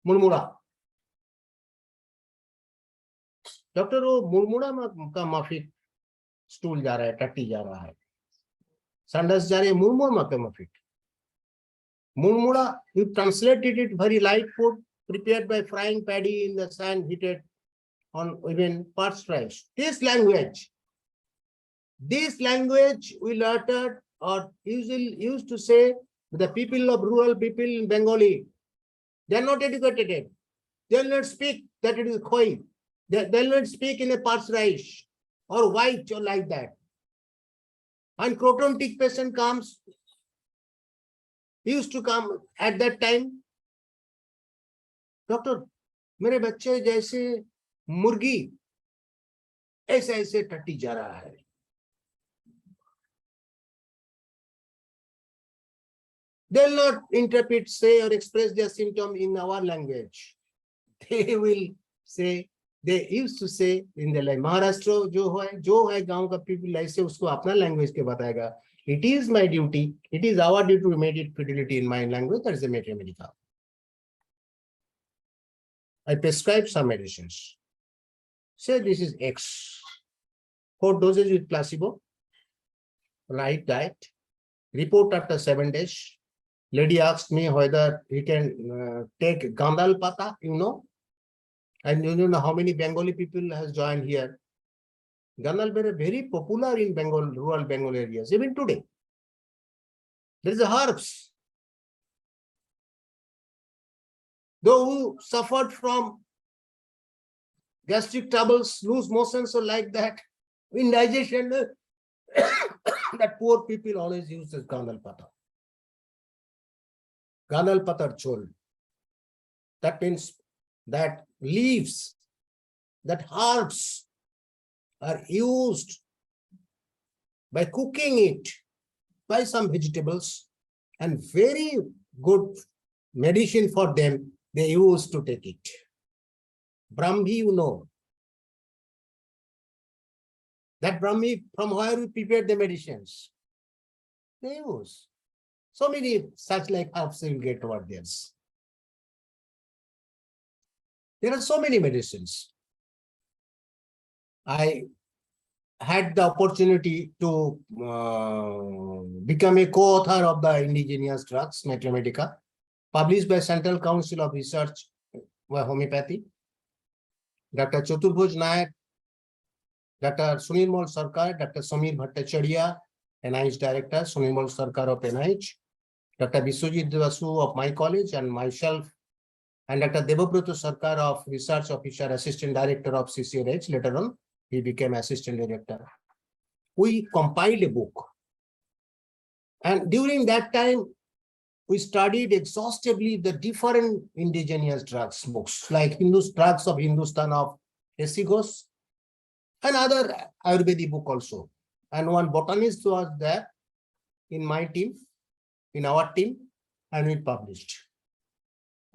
murmura. Doctor, वो मुरमुरा का माफिक stool जा रहा है, टट्टी जा रहा है, संडस जा रही है, मुरमुरा का माफिक. Murmura, you translated it very light food prepared by frying paddy in the sun, heated on even parched rice. This language will utter or usually used to say the people of rural people in Bengali. They are not educated. They will not speak that it is koi. They will not speak in a parched rice or white or like that. When crotontic patient comes, used to come at that time, doctor, मेरे बच्चे जैसे मुर्गी ऐसे ऐसे टट्टी जा रहा है. They will not interpret, say, or express their symptom in our language. They will say, they used to say in the like Maharashtra जो है गांव का people ऐसे उसको अपना language के बताएगा. It is my duty. It is our duty to make it fidelity in my language. That is the Materia Medica. I prescribe some medicines. Say this is X. 4 doses with placebo. Right diet. Report after 7 days. Lady asked me whether he can take Gandal Pata, and you know how many Bengali people has joined here. Gandal is very popular in Bengal, rural Bengal areas, even today. There is a herbs. Those who suffered from gastric troubles, loose motions or like that, indigestion, that poor people always use this Gandal Pata. Gandal Patar chol. That means that leaves, that herbs are used by cooking it by some vegetables, and very good medicine for them, they used to take it. Brahmi, you know. That Brahmi, from where we prepare the medicines, they use. So many such like herbs you will get over there. There are so many medicines. I had the opportunity to become a co-author of the indigenous drugs, Medica, published by Central Council of Research by Homeopathy. Dr. Chaturbhuj Nayak, Dr. Sunirmal Sarkar, Dr. Samir Bhattacharya, NIH Director, Sunirmal Sarkar of NIH, Dr. Biswajit Vasu of my college, and myself, and Dr. Debabrata Sarkar of Research Officer, Assistant Director of CCRH. Later on, he became Assistant Director. We compiled a book. And during that time, we studied exhaustively the different indigenous drugs books, like drugs of Hindustan of Esigos, and other Ayurvedic book also. And one botanist was there in my team, in our team, and we published.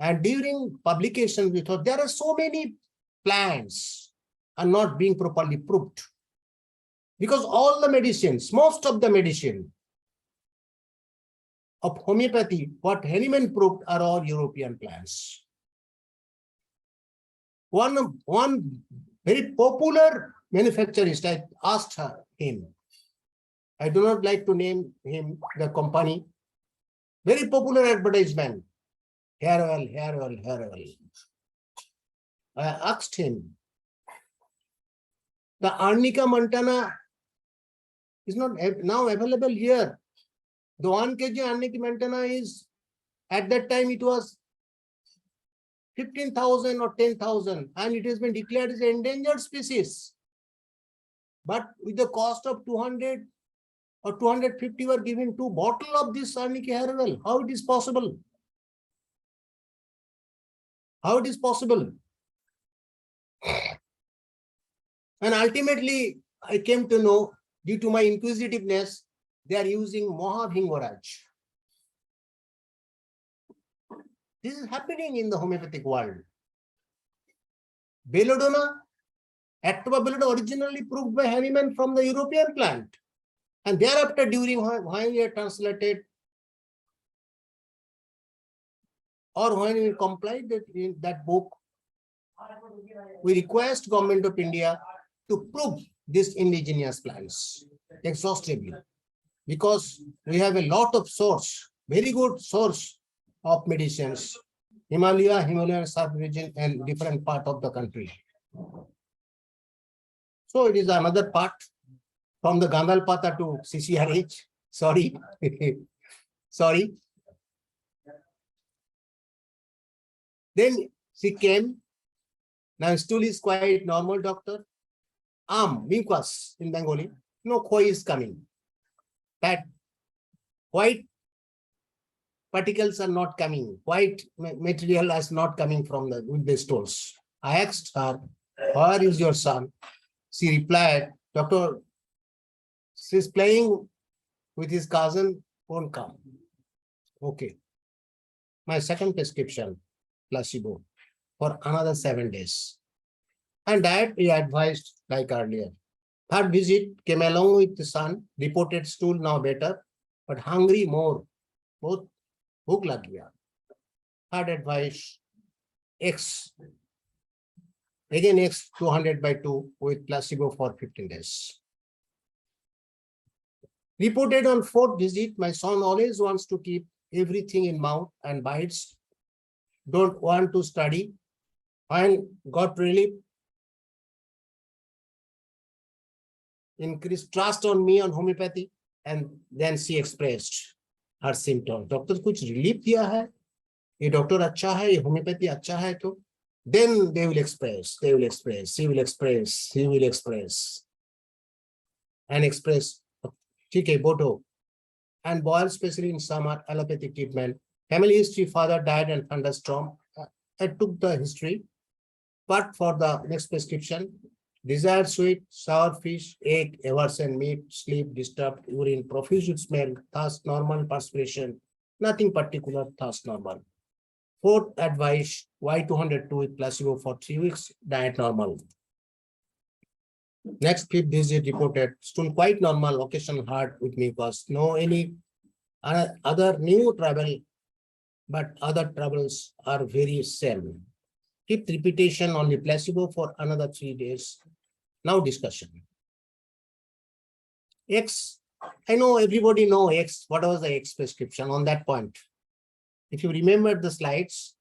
And during publication, we thought there are so many plants are not being properly proved. Because all the medicines, most of the medicine of homeopathy, what Hahnemann proved are all European plants. One very popular manufacturist, I asked him, I do not like to name him, the company, very popular advertisement, hair oil, hair oil, hair oil. I asked him, the Arnica montana is not now available here. The 1 kg Arnica montana is, at that time it was 15,000 or 10,000, and it has been declared as an endangered species. But with the cost of 200 or 250 were given 2 bottles of this Arnica hair oil. How it is possible? How it is possible? And ultimately, I came to know, due to my inquisitiveness, they are using Mahabhingaraj. This is happening in the homeopathic world. Belladonna, Activa belladonna, originally proved by Hahnemann from the European plant. And thereafter, during when we are translated, or when we complied in that book, we request Government of India to prove these indigenous plants exhaustively, because we have a lot of source, very good source of medicines, Himalayan sub-region and different part of the country. So it is another part from the Gandal Pata to CCRH. Sorry. Sorry. Then she came. Now stool is quite normal, doctor. Mucus in Bengali. No khoi is coming. That white particles are not coming. White material is not coming from with the stools. I asked her, where is your son? She replied, doctor, she's playing with his cousin, won't come. Okay. My second prescription, placebo, for another 7 days. And diet we advised like earlier. Third visit came along with the son, reported stool now better, but hungry more. Both bhook lag gaya. Third advice, X. Again X 200/2 with placebo for 15 days. Reported on 4th visit, my son always wants to keep everything in mouth and bites, don't want to study, and got relief, increased trust on me on homeopathy, and then she expressed her symptoms. Doctor कुछ relief दिया है, ये doctor अच्छा है, ये homeopathy अच्छा है तो, then they will express, she will express, and express, ठीक है, बोटो, and boil, especially in summer, allopathic treatment. Family history, father died and thunderstorm. I took the history, but for the next prescription, desired sweet, sour fish, egg, aversion, meat, sleep, disturbed, urine, profuse smell, thirst, normal perspiration, nothing particular, thirst normal. Fourth advice, Y202 with placebo for 3 weeks, diet normal. Next 5th visit reported, stool quite normal, occasional heart with mucus, no any other new trouble, but other troubles are very same. Keep repetition on the placebo for another 3 days. Now discussion. X, I know everybody know X. What was the X prescription on that point? If you remember the slides,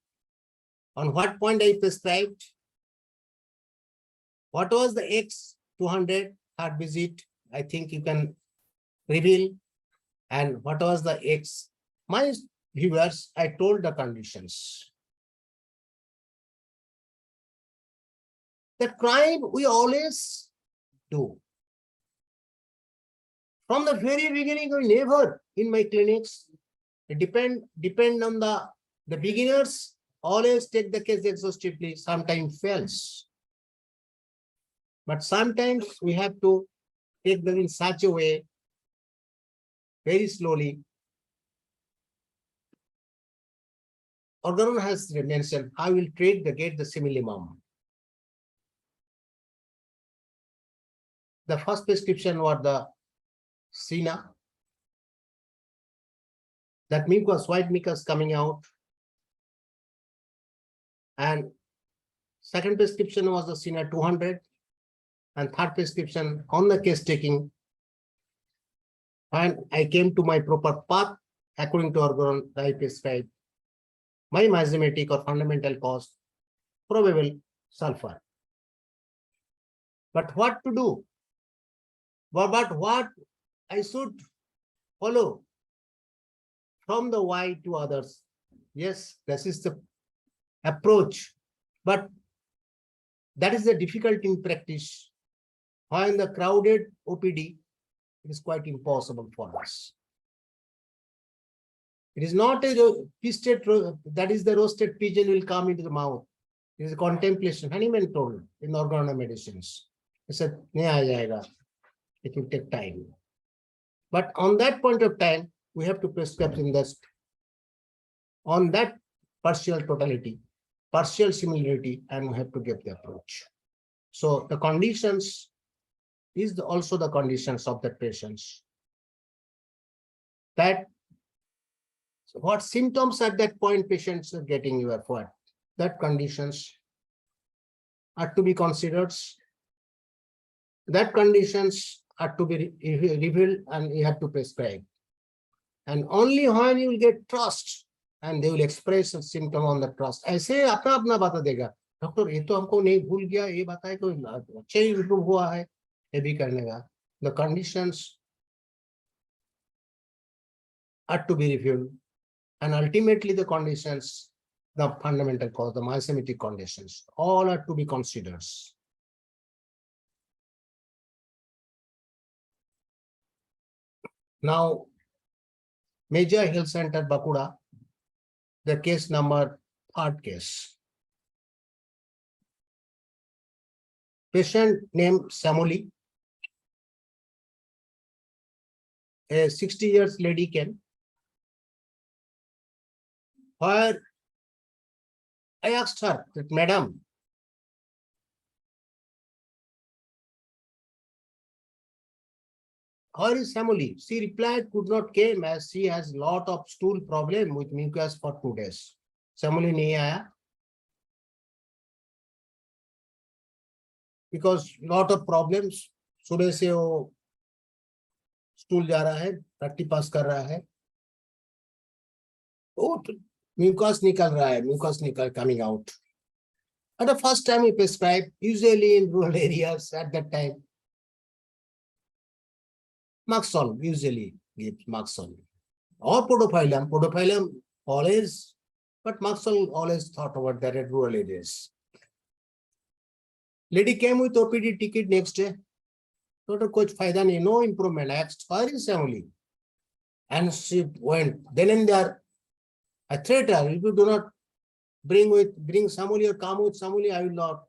on what point I prescribed? What was the X 200 heart visit? I think you can reveal. And what was the X? My viewers, I told the conditions. The crime we always do. From the very beginning, we never in my clinics depend on the beginners, always take the case exhaustively, sometimes fails. But sometimes we have to take them in such a way, very slowly. Organon has mentioned, I will treat get the similimum. The first prescription was the Sina. That mucus, white mucus coming out. And second prescription was the Sina 200. And third prescription on the case taking. And I came to my proper path according to Organon, I prescribed my mathematic or fundamental cause, probable sulfur. But what to do? But what I should follow from the Y to others? Yes, this is the approach, but that is the difficulty in practice. While in the crowded OPD, it is quite impossible for us. It is not a feasted, that is the roasted pigeon will come into the mouth. It is a contemplation. Honeyman told in Organon medicines. He said, it will take time. But on that point of time, we have to prescribe in this, on that partial totality, partial similarity, and we have to get the approach. So the conditions is also the conditions of the patients. That what symptoms at that point patients are getting you are what? That conditions are to be considered. That conditions are to be revealed and you have to prescribe. And only when you will get trust and they will express a symptom on the trust. ऐसे अपना अपना बता देगा doctor ये तो हमको नहीं भूल गया ये बताए कोई अच्छा ही इम्प्रूव हुआ है ये भी करने का. The conditions are to be reviewed and ultimately the conditions, the fundamental cause, the myasthenic conditions, all are to be considered. Now, Major Health Center, Bakuda, the case number, third case. Patient named Samuli, a 60 years lady came, where I asked her that, Madam, where is Samuli? She replied, could not came as she has lot of stool problem with mucus for 2 days. Samuli nahi aaya. Because lot of problems, सुबह से वो stool जा रहा है, 30 पास कर रहा है. Oh, mucus निकल coming out. At the first time we prescribe, usually in rural areas at that time, Maxol usually gives Maxol. Or Podophyllum always, but Maxol always thought about that at rural areas. Lady came with OPD ticket next day. Total coach fayda nahi, no improvement. I asked, where is Samuli? And she went. Then and there, I threatened her, if you do not bring Samuli or come with Samuli, I will not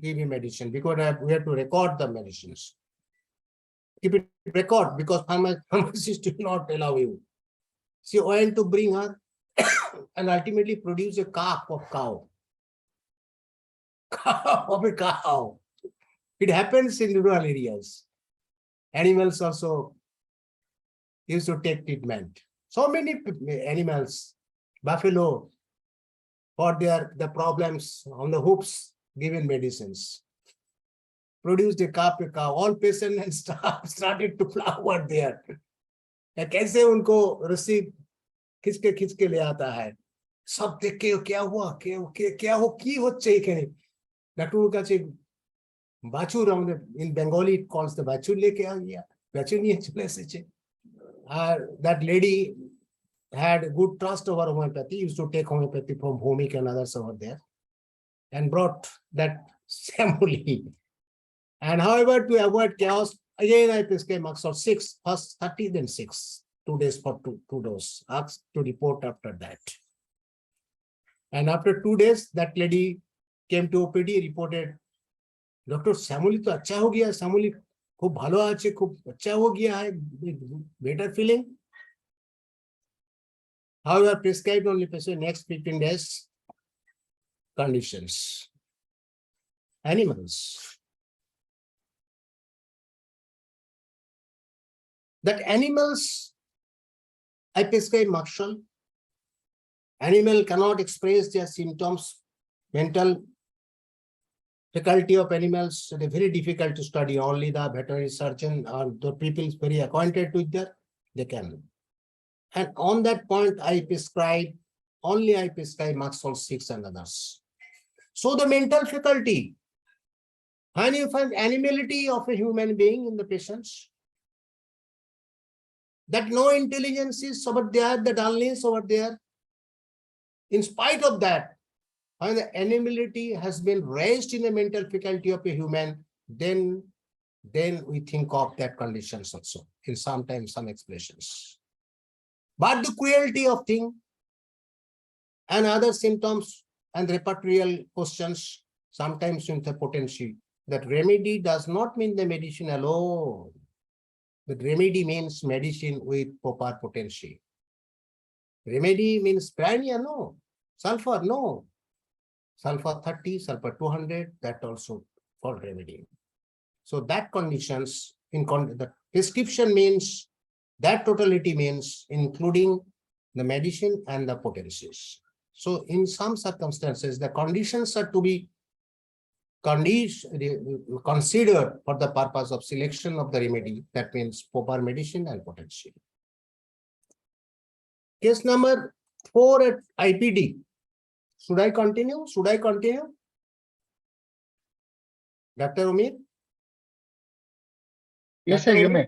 give you medicine because we have to record the medicines. Keep it record because pharmacist will not allow you. She went to bring her and ultimately produce a calf of cow. Calf of a cow. It happens in rural areas. Animals also used to take treatment. So many animals, buffalo, for the problems on the hooves, given medicines. Produced a calf, all patients and staff started to flower there. कैसे उनको रस्सी खिंच के ले आता है सब देख के क्या हुआ क्या हो की হচ্ছে এখানে ডাক্তারের কাছে বাছুর আমাদের in Bengali it calls the বাছুর लेके आ गया বাছুর নিয়ে চলে এসেছে আর that lady had good trust over homeopathy, used to take homeopathy from Homik and others over there and brought that samuli. And however, to avoid chaos, again I prescribed Maxol 6, first 30, then 6, 2 days for two doses. Asked to report after that. And after 2 days, that lady came to OPD, reported, Doctor, Samuli to acha ho gaya, Samuli khub bhalo ache, khub acha ho gaya hai, better feeling. However, prescribed only patient next 15 days. Conditions. Animals. That animals, I prescribe Maxol. Animal cannot express their symptoms. Mental faculty of animals, they're very difficult to study. Only the veterinary surgeon or the people very acquainted with that, they can. And on that point, I prescribe Maxol 6 and others. So the mental faculty, when you find animality of a human being in the patients, that no intelligence is over there, the dullness over there. In spite of that, when the animality has been raised in the mental faculty of a human, then we think of that conditions also in sometimes some expressions. But the cruelty of thing and other symptoms and repertorial questions sometimes with the potency. That remedy does not mean the medicine alone. The remedy means medicine with proper potency. Remedy means prania, no. Sulfur, no. Sulfur 30, sulfur 200, that also for remedy. So that conditions, the prescription means, that totality means including the medicine and the potencies. So in some circumstances, the conditions are to be considered for the purpose of selection of the remedy. That means proper medicine and potency. Case number 4 at IPD. Should I continue? Dr. Umir? Yes, sir, Dr. you Umir? may.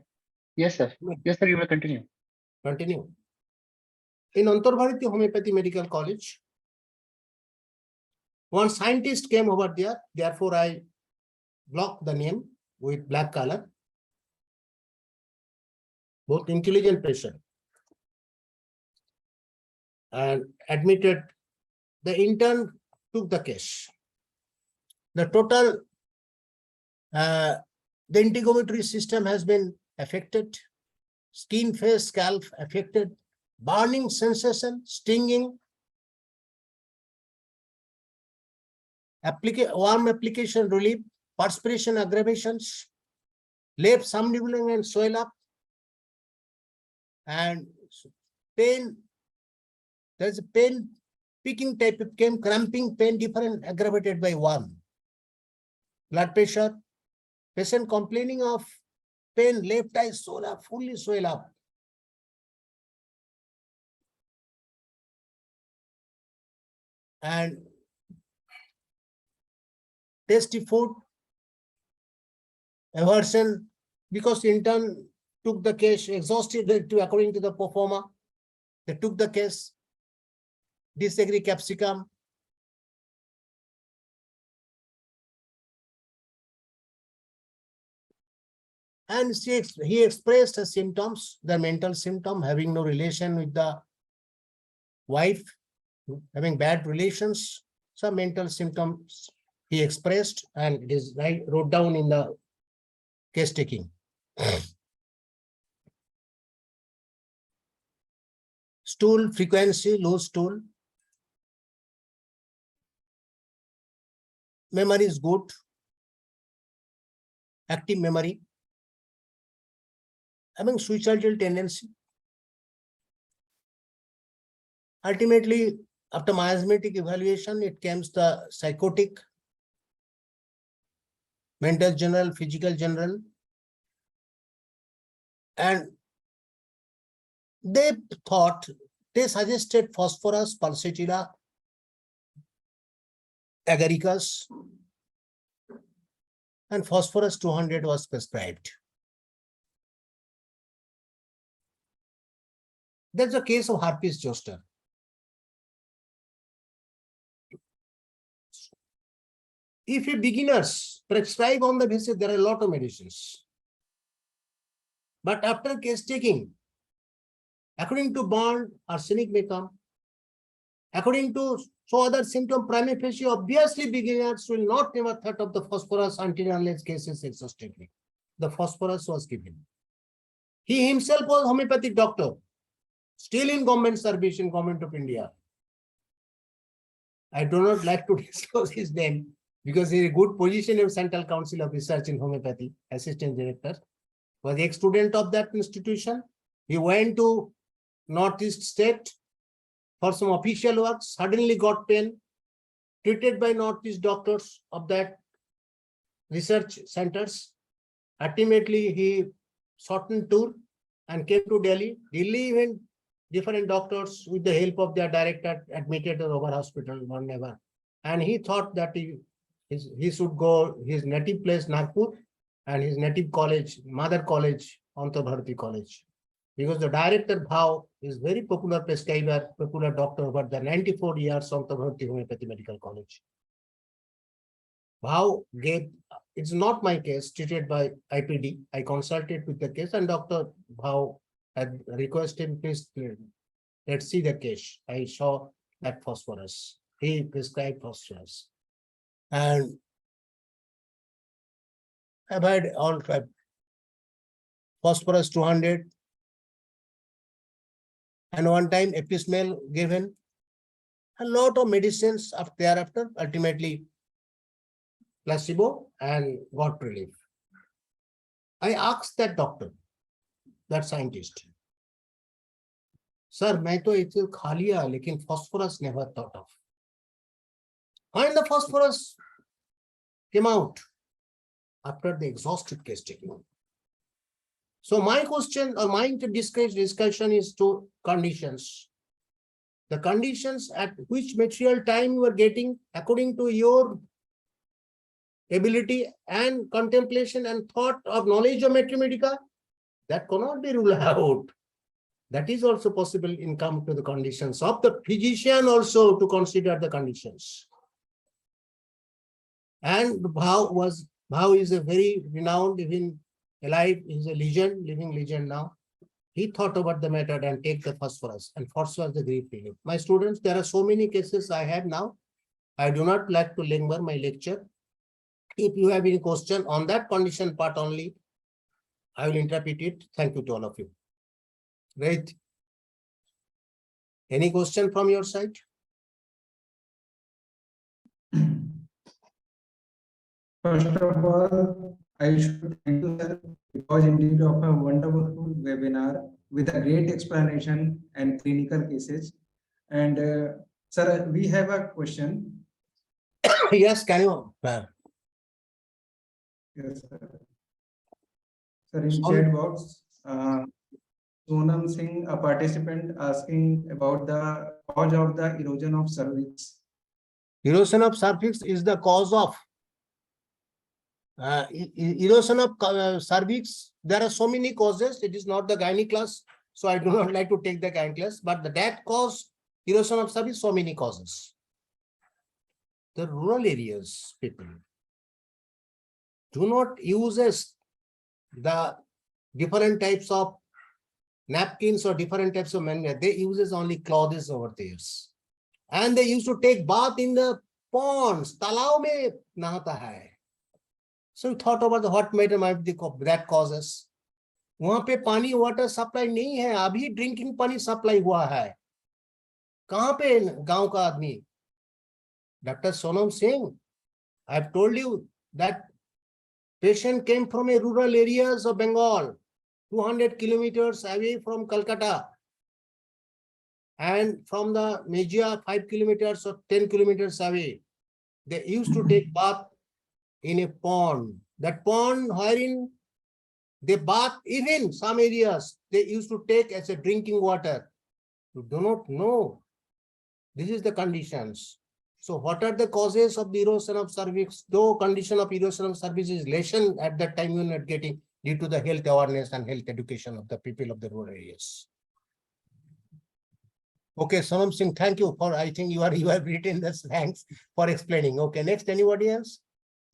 Yes, sir. Yes, sir, you may continue. Continue. In Antarbharati Homeopathy Medical College, one scientist came over there, therefore I blocked the name with black color. Both intelligent patient. And admitted, the intern took the case. The total, the integumentary system has been affected, skin, face, scalp affected, burning sensation, stinging, warm application relief, perspiration aggravations, left somnambling and swell up, and pain. There's a pain, picking type of pain, cramping pain, different, aggravated by warm. Blood pressure, patient complaining of pain, left eye swell up, fully swell up. and tasty food, aversion, because intern took the case, exhausted according to the performer. They took the case, disagree capsicum. And he expressed the symptoms, the mental symptom, having no relation with the wife, having bad relations, some mental symptoms he expressed, and it is wrote down in the case taking. Stool frequency, low stool. Memory is good. Active memory. Having suicidal tendency. Ultimately, after miasmatic evaluation, it comes the psychotic, mental general, physical general. And they suggested phosphorus, pulsatilla, agaricus, and phosphorus 200 was prescribed. That's a case of herpes zoster. If a beginners prescribe on the basis, there are a lot of medicines. But after case taking, according to bond, arsenic may come. According to so other symptom, prima facie, obviously beginners will not never thought of the phosphorus until unless cases exhaustively. The phosphorus was given. He himself was homeopathic doctor, still in government service in Government of India. I do not like to disclose his name because he is a good position in Central Council of Research in Homeopathy, assistant director. Was ex-student of that institution. He went to Northeast state for some official work, suddenly got pain, treated by Northeast doctors of that research centers. Ultimately, he shortened tour and came to Delhi. Delhi, even different doctors with the help of their director admitted to our hospital, whenever. And he thought that he should go his native place, Nagpur, and his native college, mother college, Antarbharati College. Because the director Bhav is very popular prescriber, popular doctor over the 94 years of Antarbharati Homeopathy Medical College. Bhav gave, it's not my case, treated by IPD. I consulted with the case and Dr. Bhav had requested him, please, let's see the case. I saw that phosphorus. He prescribed phosphorus. And I've had all phosphorus 200. And one time epismel given. A lot of medicines thereafter, ultimately placebo and got relief. I asked that doctor, that scientist, sir, मैं तो इसे खा लिया, लेकिन phosphorus never thought of. And the phosphorus came out after the exhaustive case taking. So my question or my discussion is to conditions. The conditions at which material time you are getting according to your ability and contemplation and thought of knowledge of Medica, that cannot be ruled out. That is also possible in come to the conditions of the physician also to consider the conditions. And Bhav is a very renowned, even alive, is a legend, living legend now. He thought about the matter and take the phosphorus, and phosphorus the grief relief. My students, there are so many cases I have now. I do not like to linger my lecture. If you have any question on that condition part only, I will interpret it. Thank you to all of you. Great. Any question from your side? First of all, I should thank you, sir, because indeed of a wonderful webinar with a great explanation and clinical cases. And sir, we have a question. Yes, can you? Yes, sir. Sir, in chat box, Sonam Singh, a participant, asking about the cause of the erosion of cervix. Erosion of cervix is the cause of erosion of cervix. There are so many causes. It is not the gynae class, so I do not like to take the gynae class. But that cause erosion of cervix, so many causes. The rural areas people do not use the different types of napkins or different types of manure. They uses only clothes over there, and they used to take bath in the ponds. Talao mein nahata hai. So thought about the hot matter might be that causes. वहां पे पानी water supply नहीं है, अभी drinking पानी supply हुआ है. कहां पे गांव का आदमी? Dr. Sonam Singh, I've told you that patient came from a rural areas of Bengal, 200 kilometers away from Calcutta, and from the Medica 5 kilometers or 10 kilometers away. They used to take bath in a pond. That pond wherein they bath, even some areas, they used to take as a drinking water. You do not know. This is the conditions. So what are the causes of the erosion of cervix? Though condition of erosion of cervix is lessened at that time, you are not getting due to the health awareness and health education of the people of the rural areas. Okay, Sonam Singh, thank you for, I think you have written this, thanks for explaining. Okay, next, anybody else?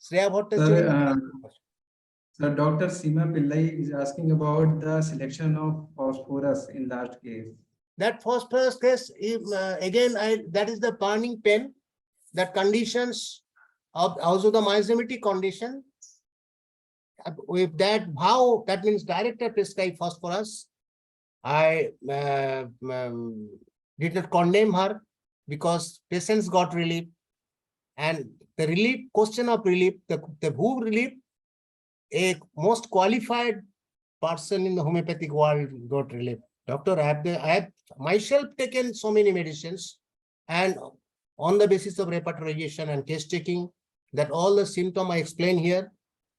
Shreya Bhattacharya. So Dr. Seema Pillai is asking about the selection of phosphorus in last case. That phosphorus case, again, that is the burning pen, that conditions of also the myosomatic condition. With that, how that means director prescribed phosphorus. I did not condemn her because patients got relief, and the relief, question of relief, the who relief, a most qualified person in the homeopathic world got relief. Doctor, I have myself taken so many medicines, and on the basis of repertorization and test taking, that all the symptoms I explain here,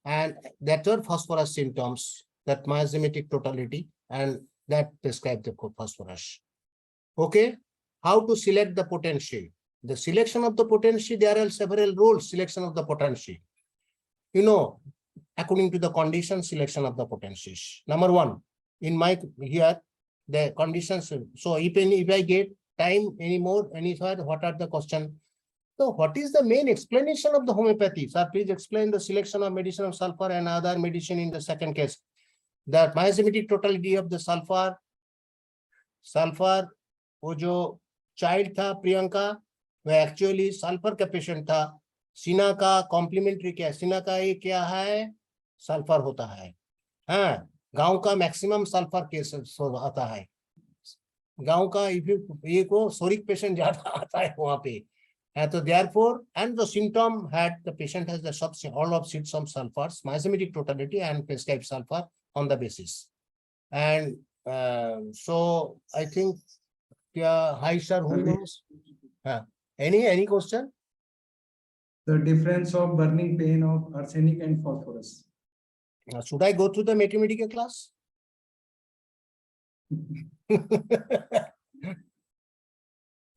and that are phosphorus symptoms, that myosomatic totality, and that prescribe the phosphorus. Okay, how to select the potency? The selection of the potency, there are several rules. Selection of the potency, you know, according to the condition, selection of the potencies. Number one, in my here, the conditions. So if I get time anymore, any thought, what are the question? So what is the main explanation of the homeopathy? Sir, please explain the selection of medicine of sulfur and other medicine in the second case. The myosomatic totality of the sulfur, वो जो child था प्रियंका, वो actually sulfur का patient था. सीना का complementary क्या है? सीना का ये क्या है? सल्फर होता है. हाँ, गांव का मैक्सिमम सल्फर केस आता है. गांव का ये को सोरिक पेशेंट ज्यादा आता है वहां पे. So therefore, and the symptom had the patient has the all of some sulfurs, myosomatic totality, and prescribed sulfur on the basis. And so I think, hi sir, who knows? Any question? The difference of burning pain of arsenic and phosphorus. Should I go through the Medica class?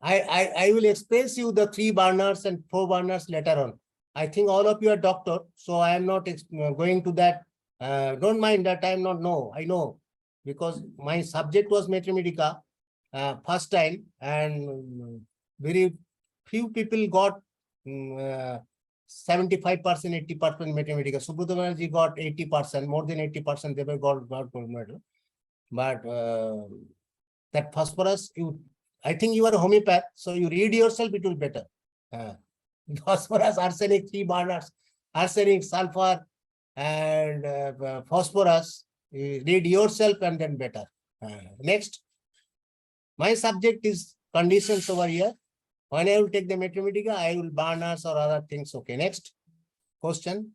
I will express you the 3 burners and 4 burners later on. I think all of you are doctor, so I am not going to that. Don't mind that I am not know. I know because my subject was Medica first time, and very few people got 75%, 80% Medica. Subhuta Banerjee got 80%, more than 80%. They were got medal. But that phosphorus, I think you are a homeopath, so you read yourself, it will be better. Phosphorus, arsenic, 3 burners, arsenic, sulfur, and phosphorus. You read yourself and then better. Next, my subject is conditions over here. When I will take the Medica, I will burners or other things. Okay, next question.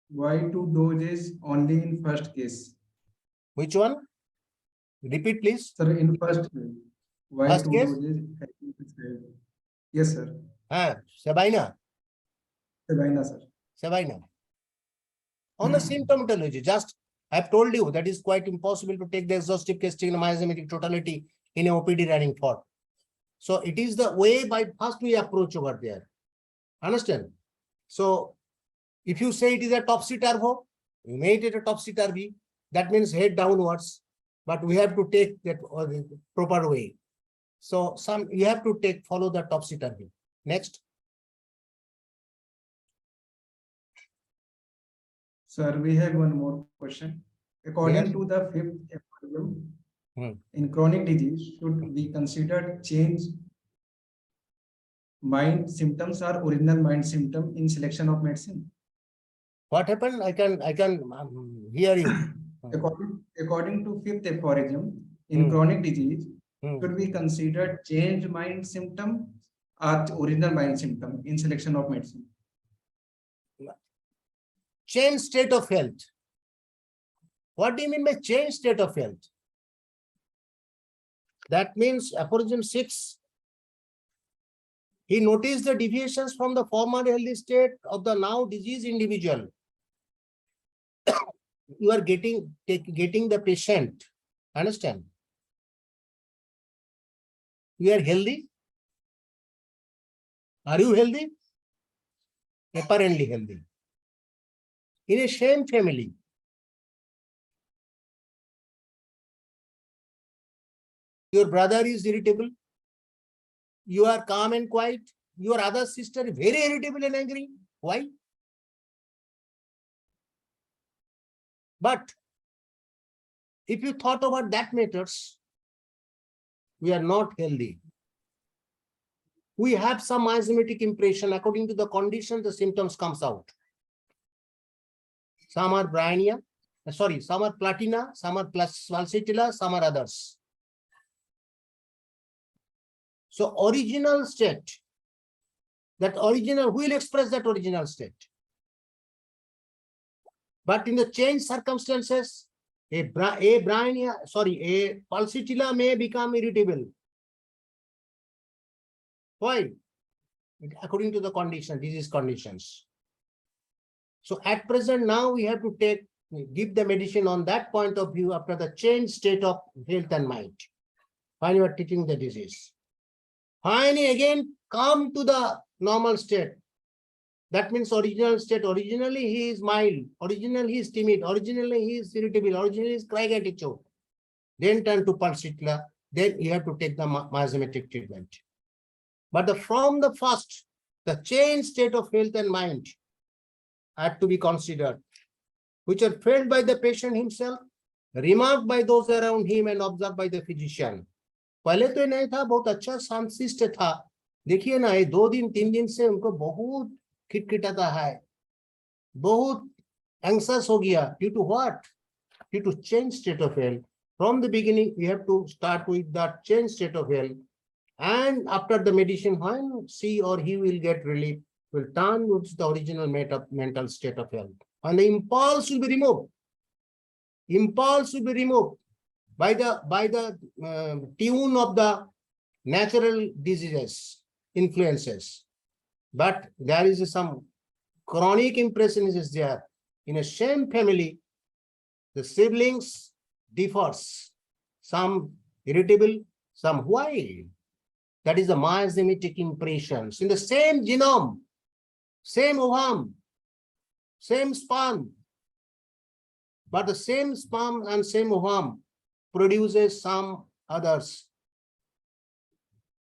Why 2 doses only in first case? Which one? Repeat, please. Sir, in first case. Why First 2 case? doses? Yes, sir. Sabina. Sabina, sir. Sabina. On the symptomatology, just I have told you that is quite impossible to take the exhaustive testing in myosomatic totality in a OPD running for. So it is the way by first we approach over there. Understand? So if you say it is a topsy-turvy, you made it a topsy-turvy. That means head downwards, but we have to take that the proper way. So you have to follow the topsy-turvy. Next. Sir, we have one more question. According Yes. to the fifth aphorism, Hmm. in chronic disease, should we consider change mind symptoms or original mind symptom in selection of medicine? What happened? I can hear you. According to fifth aphorism, in chronic disease, should we consider change mind symptom or original mind symptom in selection of medicine? Change state of health. What do you mean by change state of health? That means aphorism 6. He noticed the deviations from the former healthy state of the now diseased individual. You are getting the patient. Understand? You are healthy. Are you healthy? Apparently healthy. In a same family, your brother is irritable. You are calm and quiet. Your other sister is very irritable and angry. Why? But if you thought about that matters, we are not healthy. We have some miasmatic impression. According to the condition, the symptoms comes out. Some are bryonia, some are platina, some are falsitilla, some are others. So original state, who will express that original state? But in the changed circumstances, a falsitilla may become irritable. Why? According to the condition, disease conditions. So at present, now we have to give the medicine on that point of view after the changed state of health and mind. When you are treating the disease. When you again come to the normal state, that means original state. Originally he is mild. Originally he is timid. Originally he is irritable. Originally he is crying attitude. Then turn to falsitilla. Then you have to take the miasmatic treatment. But from the first, the changed state of health and mind had to be considered, which are felt by the patient himself, remarked by those around him, and observed by the physician. पहले तो नहीं था, बहुत अच्छा शांतिशिष्ट था. देखिए ना, ये 2 दिन 3 दिन से उनको बहुत खिटखिटाता है, बहुत anxious हो गया. Due to what? Due to change state of health. From the beginning, we have to start with that change state of health. And after the medicine, when she or he will get relief, will turn to the original mental state of health. And the impulse will be removed. Impulse will be removed by the tune of the natural diseases, influences. But there is some chronic impression is there. In a same family, the siblings differs. Some irritable, some wild. That is the miasmatic impressions. In the same genome, same ovum, same sperm. But the same sperm and same ovum produces some others.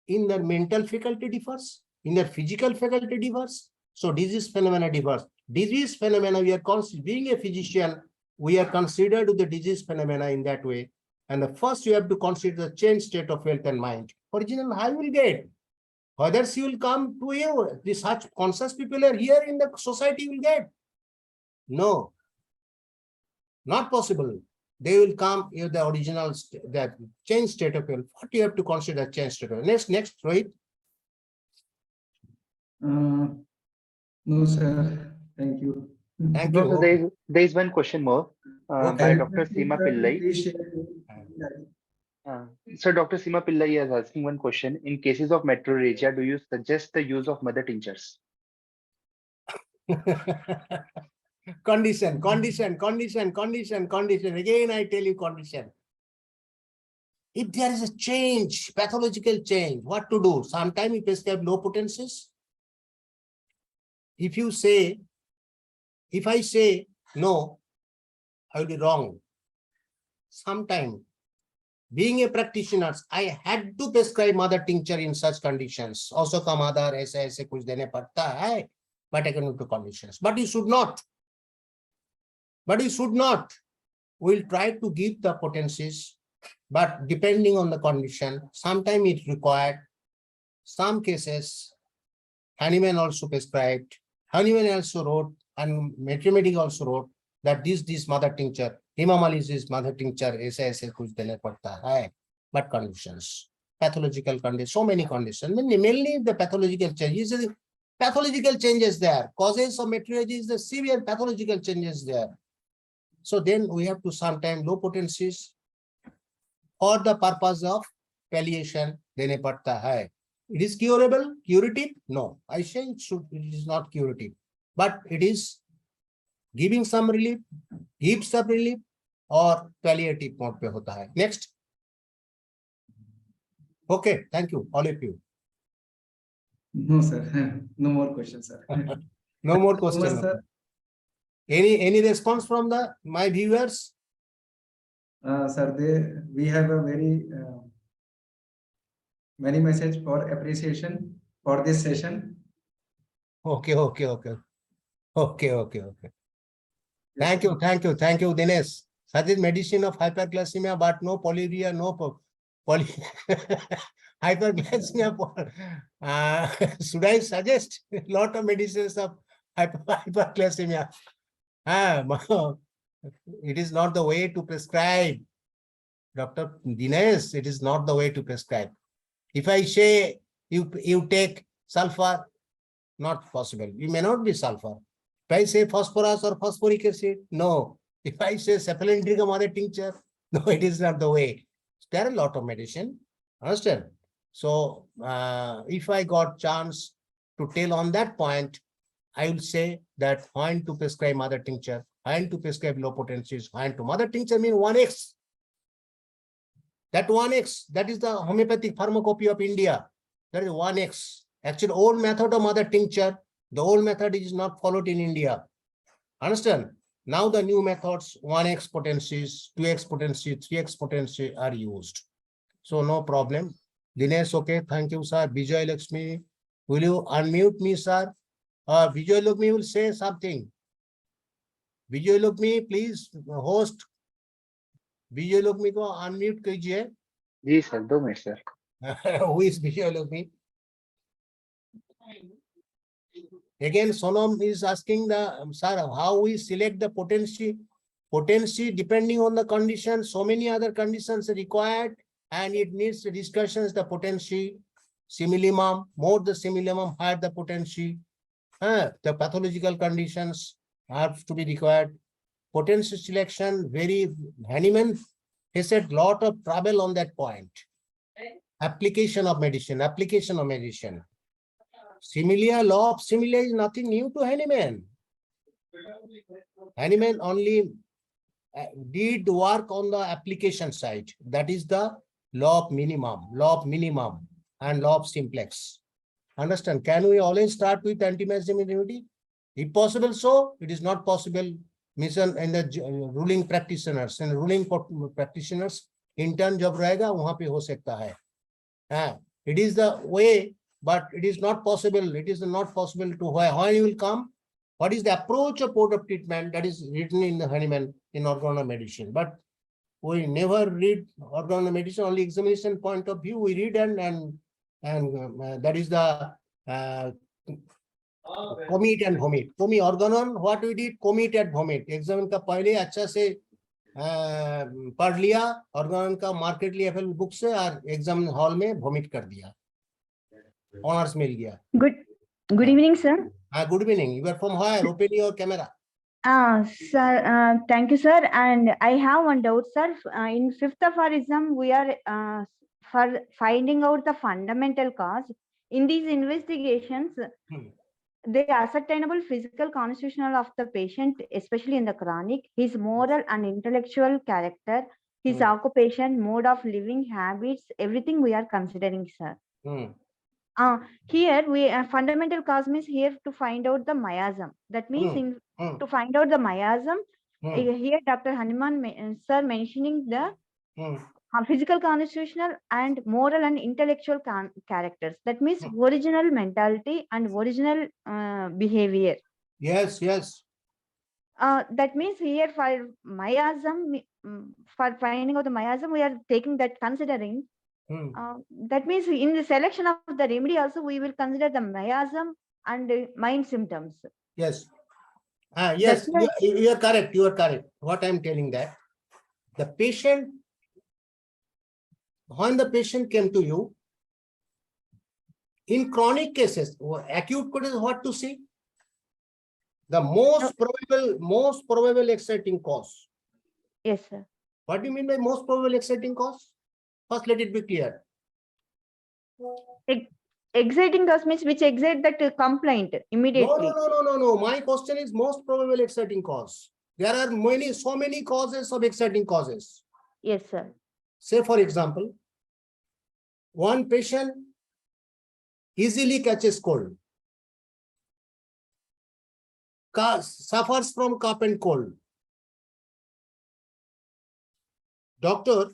In their mental faculty differs, in their physical faculty differs. So disease phenomena differs. Disease phenomena, we are being a physician, we are considered to the disease phenomena in that way. And the first you have to consider the change state of health and mind. Original high will get. Others you will come to you. The such conscious people are here in the society will get. No, not possible. They will come with the original, that change state of health. What you have to consider change state of health? Next, Rohit. No, sir. Thank you. Thank No, you. so there is one question more by Dr. Seema Pillai. So Dr. Seema Pillai is asking one question. In cases of metrorrhagia, do you suggest the use of mother tinctures? Condition. Again, I tell you condition. If there is a change, pathological change, what to do? Sometimes you prescribe low potencies. If I say no, I will be wrong. Sometime, being a practitioner, I had to prescribe mother tincture in such conditions. Also, ka mother ऐसे कुछ देने पड़ता है, but according to conditions. But you should not. We'll try to give the potencies, but depending on the condition, sometimes it required. Some cases, Hahnemann also prescribed. Hahnemann also wrote, and Medica also wrote that this mother tincture, hemamolysis mother tincture, ऐसे कुछ देने पड़ता है, but conditions, pathological conditions, so many conditions. Mainly the pathological changes. Pathological changes there. Causes of meteorology is the severe pathological changes there. So then we have to sometimes low potencies for the purpose of palliation देने पड़ता है. It is curable, curative? No, I say it is not curative, but it is giving some relief, gives some relief, or palliative mode पे होता है. Next. Okay, thank you, all of you. No, sir. No more questions, sir. No more So much, questions. sir. Any response from my viewers? Sir, we have a very many message for appreciation for this session. Okay. Thank you, Dinesh. Such is medicine of hyperglycemia, but no polyuria, no hyperglycemia. Should I suggest a lot of medicines of hyperglycemia? It is not the way to prescribe. Dr. Dinesh, it is not the way to prescribe. If I say you take sulfur, not possible. You may not be sulfur. If I say phosphorus or phosphoric acid, no. If I say cephalendrium mother tincture, no, it is not the way. There are a lot of medicine. Understand? So if I got chance to tell on that point, I will say that when to prescribe mother tincture, when to prescribe low potencies, when to mother tincture mean 1x. That 1x, that is the homeopathic pharmacopy of India. That is 1x. Actually, old method of mother tincture, the old method is not followed in India. Understand? Now the new methods, 1x potencies, 2x potency, 3x potency are used. So no problem. Dinesh, okay, thank you, sir. Vijay Lakshmi, will you unmute me, sir? Vijay Lakshmi will say something. Vijay Lakshmi, please, host. Vijay Lakshmi को unmute कीजिए. जी sir, 2 minute sir. Who is Vijay Lakshmi? Again, Sonam is asking sir, how we select the potency? Potency depending on the condition, so many other conditions required, and it needs discussions, the potency, similimum, more the similimum, higher the potency. The pathological conditions have to be required. Potency selection, very Hahnemann, he said lot of trouble on that point. Application of medicine. Similia, law of similia is nothing new to Hahnemann. Hahnemann only did work on the application side. That is the law of minimum, and law of simplex. Understand? Can we always start with anti-maximum immunity? If possible, so it is not possible. Mission and the ruling practitioners intern job रहेगा वहाँ पे हो सकता है. It is the way, but it is not possible. It is not possible to when you will come. What is the approach of mode of treatment that is written in the Hahnemann in organon medicine? But we never read organon medicine, only examination point of view we read, and that is the commit and vomit. Organon, what we did, commit and vomit. Examine का पहले अच्छा से पढ़ लिया, organon का market लिया फिर book से और exam hall में vomit कर दिया. Honors मिल गया. Good evening, sir. Good evening. You are from where? Open your camera. Sir, thank you, sir. And I have one doubt, sir. In fifth aphorism, we are for finding out the fundamental cause. In these investigations, the ascertainable physical constitutional of the patient, especially in the chronic, his moral and intellectual character, his Hmm. occupation, mode of living, habits, everything we are considering, sir. Hmm. Here we fundamental cause means here to find out the miasm. That means Hmm. Hmm. to find out the miasm, Hmm. here Dr. Hanuman sir mentioning the Hmm. physical, constitutional, and moral and intellectual characters. That means Hmm. original mentality and original behavior. Yes, yes. That means here for miasm, for finding out the miasm, we are taking that considering. Hmm. That means in the selection of the remedy also we will consider the miasm and mind symptoms. Yes. That's Yes, why you are correct. You are correct. What I am telling that the patient, when the patient came to you, in chronic cases, acute case is what to see? The most probable exciting cause. yes, sir. What do you mean by most probable exciting cause? First, let it be clear. Exciting cause means which excite that complaint No, immediately. no. My question is most probable exciting cause. There are so many causes of exciting causes. Yes, sir. Say, for example, one patient easily catches cold, suffers from cough and cold. Doctor,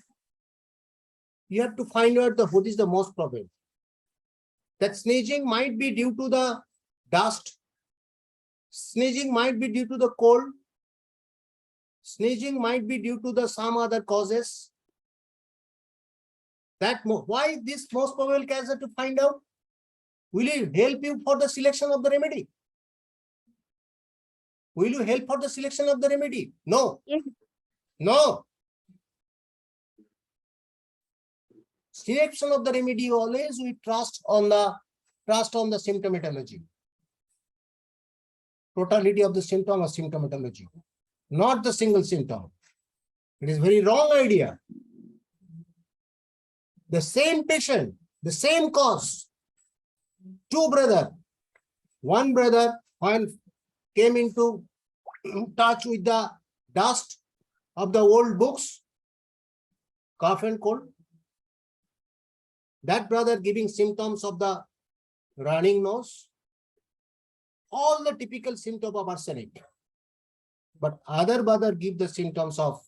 you have to find out what is the most probable. That sneezing might be due to the dust. Sneezing might be due to the cold. Sneezing might be due to the some other causes. Why this most probable cancer to find out? Will it help you for the selection of the remedy? Will you help for the selection of the remedy? No. Yes. No. Selection of the remedy always we trust on the symptomatology. Totality of the symptom or symptomatology, not the single symptom. It is very wrong idea. The same patient, the same cause, two brother, one brother when came into touch with the dust of the old books, cough and cold. That brother giving symptoms of the running nose, all the typical symptoms of arsenic. But other brother give the symptoms of,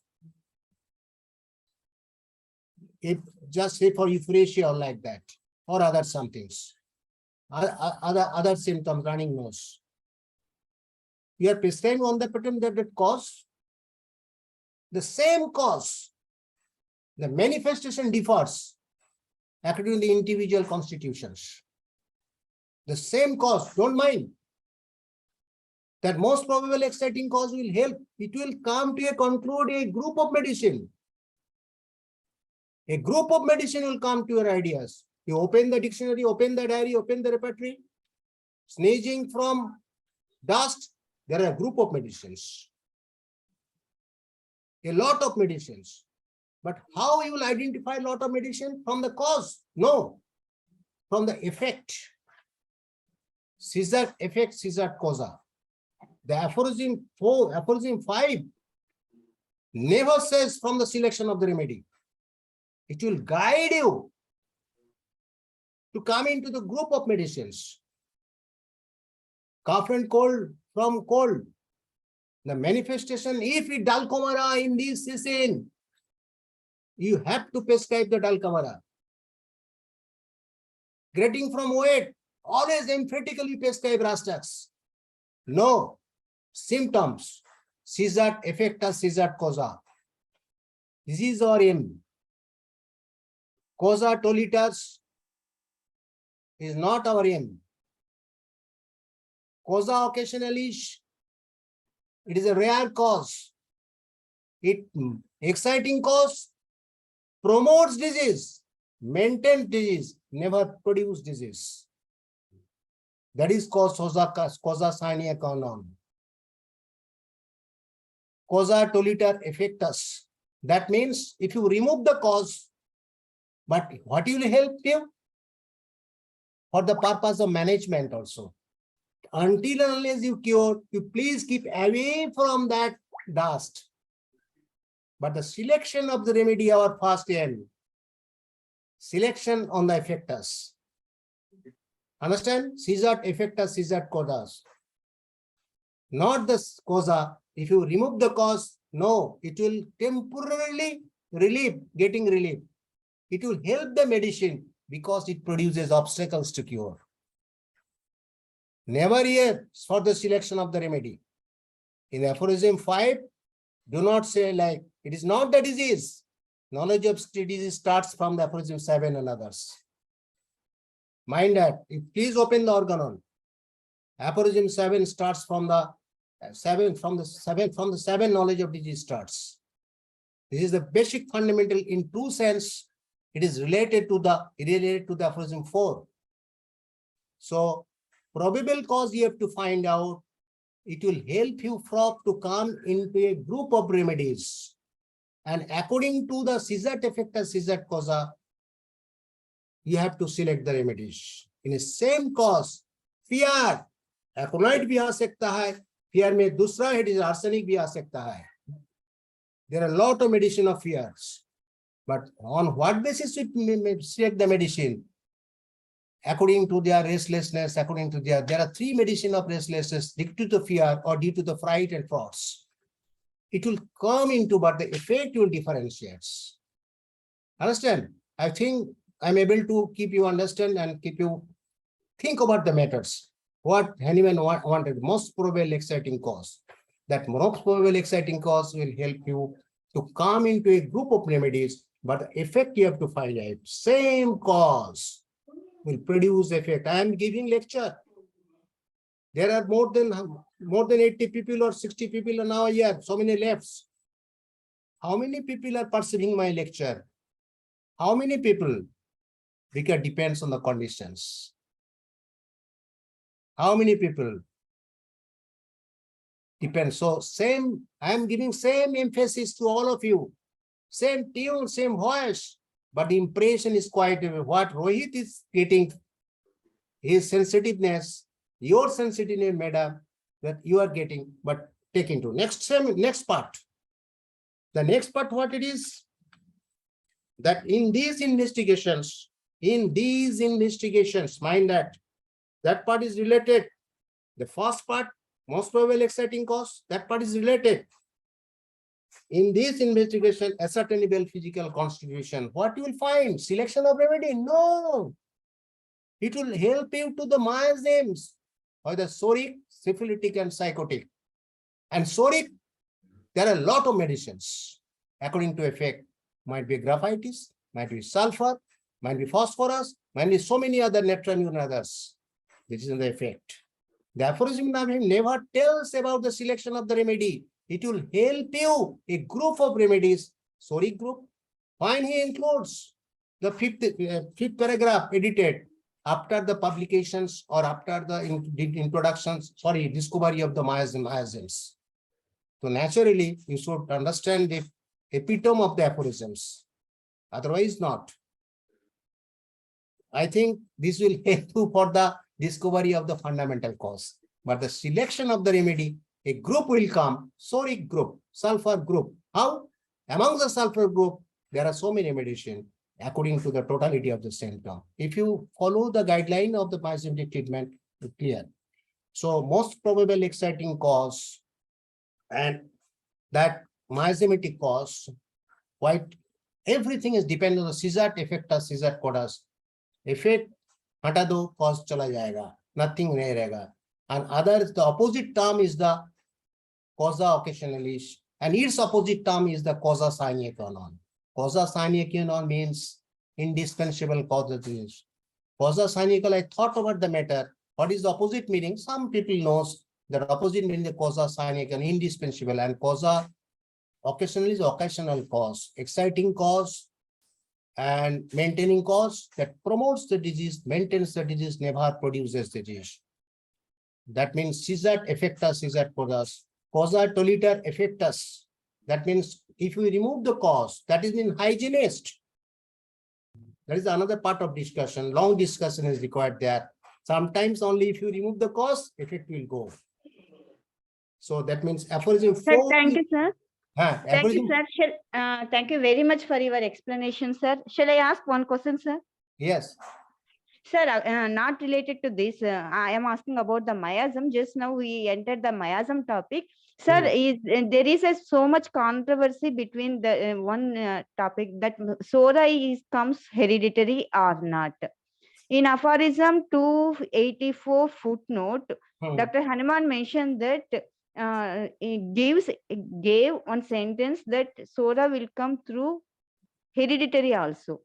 if just say for euphoria or like that, or other somethings, other symptoms, running nose. You are prescribing on the pattern that cause, the same cause, the manifestation differs according to the individual constitutions. The same cause, don't mind. That most probable exciting cause will help. It will come to conclude a group of medicine. A group of medicine will come to your ideas. You open the dictionary, open the diary, open the repertory. Sneezing from dust, there are a group of medicines. A lot of medicines. But how you will identify a lot of medicine? From the cause? No. From the effect. Caesar effect, Caesar causa. The aphorism 5 never says from the selection of the remedy. It will guide you to come into the group of medicines. Cough and cold, from cold. The manifestation, if it dalcomara in this season, you have to prescribe the dalcomara. Getting from weight, always emphatically prescribe Rastax. No. Symptoms, Caesar effecta, Caesar causa. This is our aim. Causa tolitas is not our aim. Causa occasionalis, it is a rare cause. It exciting cause promotes disease, maintains disease, never produce disease. That is causa sine qua non. Causa toliter effectus. That means if you remove the cause, but what will help you? For the purpose of management also. Until and unless you cure, you please keep away from that dust. But the selection of the remedy, our first aim. Selection on the effectors. Understand? Caesar effectors, Caesar causes. Not the causa. If you remove the cause, no, it will temporarily getting relief. It will help the medicine because it produces obstacles to cure. Never hear for the selection of the remedy. In aphorism 5, do not say like, it is not the disease. Knowledge of disease starts from the aphorism 7 and others. Mind that. Please open the Organon. Aphorism 7 starts from the 7 knowledge of disease starts. This is the basic fundamental in true sense. It is related to the aphorism 4. So probable cause you have to find out. It will help you to come into a group of remedies. And according to the Caesar effector, Caesar causa, you have to select the remedies. In the same cause, fear, aconite भी आ सकता है, fear में दूसरा है, arsenic भी आ सकता है. There are a lot of medicine of fears. But on what basis we select the medicine? According to their restlessness, according to there are 3 medicine of restlessness due to the fear or due to the fright and frauds. It will come into, but the effect will differentiate. Understand? I think I'm able to keep you understand and keep you think about the matters. What Hahnemann wanted, most probable exciting cause. That most probable exciting cause will help you to come into a group of remedies, but the effect you have to find out. Same cause will produce effect. I am giving lecture. There are more than 80 people or 60 people now here. So many lefts. How many people are perceiving my lecture? How many people? Because it depends on the conditions. How many people? Depends. So same, I am giving same emphasis to all of you. Same tune, same voice. But the impression is quite what Rohit is getting, his sensitiveness, your sensitiveness, madam, that you are getting, but take into next part. The next part, what it is, that in these investigations, mind that part is related. The first part, most probable exciting cause, that part is related. In this investigation, ascertainable physical constitution, what you will find? Selection of remedy? No. It will help you to the miasms, either soric, syphilitic, and psychotic. And soric, there are a lot of medicines. According to effect, might be graphitis, might be sulfur, might be phosphorus, might be so many other neptune and others. This is the effect. The aphorism never tells about the selection of the remedy. It will help you a group of remedies, soric group. Fine, he includes the fifth paragraph edited after the publications or after the introductions, discovery of the miasms. So naturally, you should understand the epitome of the aphorisms. Otherwise not. I think this will help you for the discovery of the fundamental cause. But the selection of the remedy, a group will come, soric group, sulfur group. How? Among the sulfur group, there are so many medicine according to the totality of the symptom. If you follow the guideline of the miasmatic treatment, it's clear. So most probable exciting cause and that miasmatic cause, quite everything is dependent on the Caesar effector, Caesar causa. Effect, हटा दो, cause चला जाएगा, nothing नहीं रहेगा. And others, the opposite term is the causa occasionalis, and its opposite term is the causa sine qua non. Causa sine qua non means indispensable causes. Causa sine qua, I thought about the matter. What is the opposite meaning? Some people knows that opposite meaning the causa sine qua non, indispensable, and causa occasionalis, occasional cause, exciting cause, and maintaining cause that promotes the disease, maintains the disease, never produces the disease. That means Caesar effectus, Caesar causa, causa toliter effectus. That means if we remove the cause, that is mean hygienist. That is another part of discussion. Long discussion is required there. Sometimes only if you remove the cause, effect will go. So that means aphorism 4. Sir, thank you, sir. Huh, Thank you, everything. sir. Thank you very much for your explanation, sir. Shall I ask one question, sir? Yes. Sir, not related to this. I am asking about the miasm. Just now we entered the miasm topic. Sir, there is so much controversy between the one topic that Sora comes hereditary or not. In aphorism 284 footnote, Dr. Hanuman mentioned that it gave one sentence that Sora will come through hereditary also.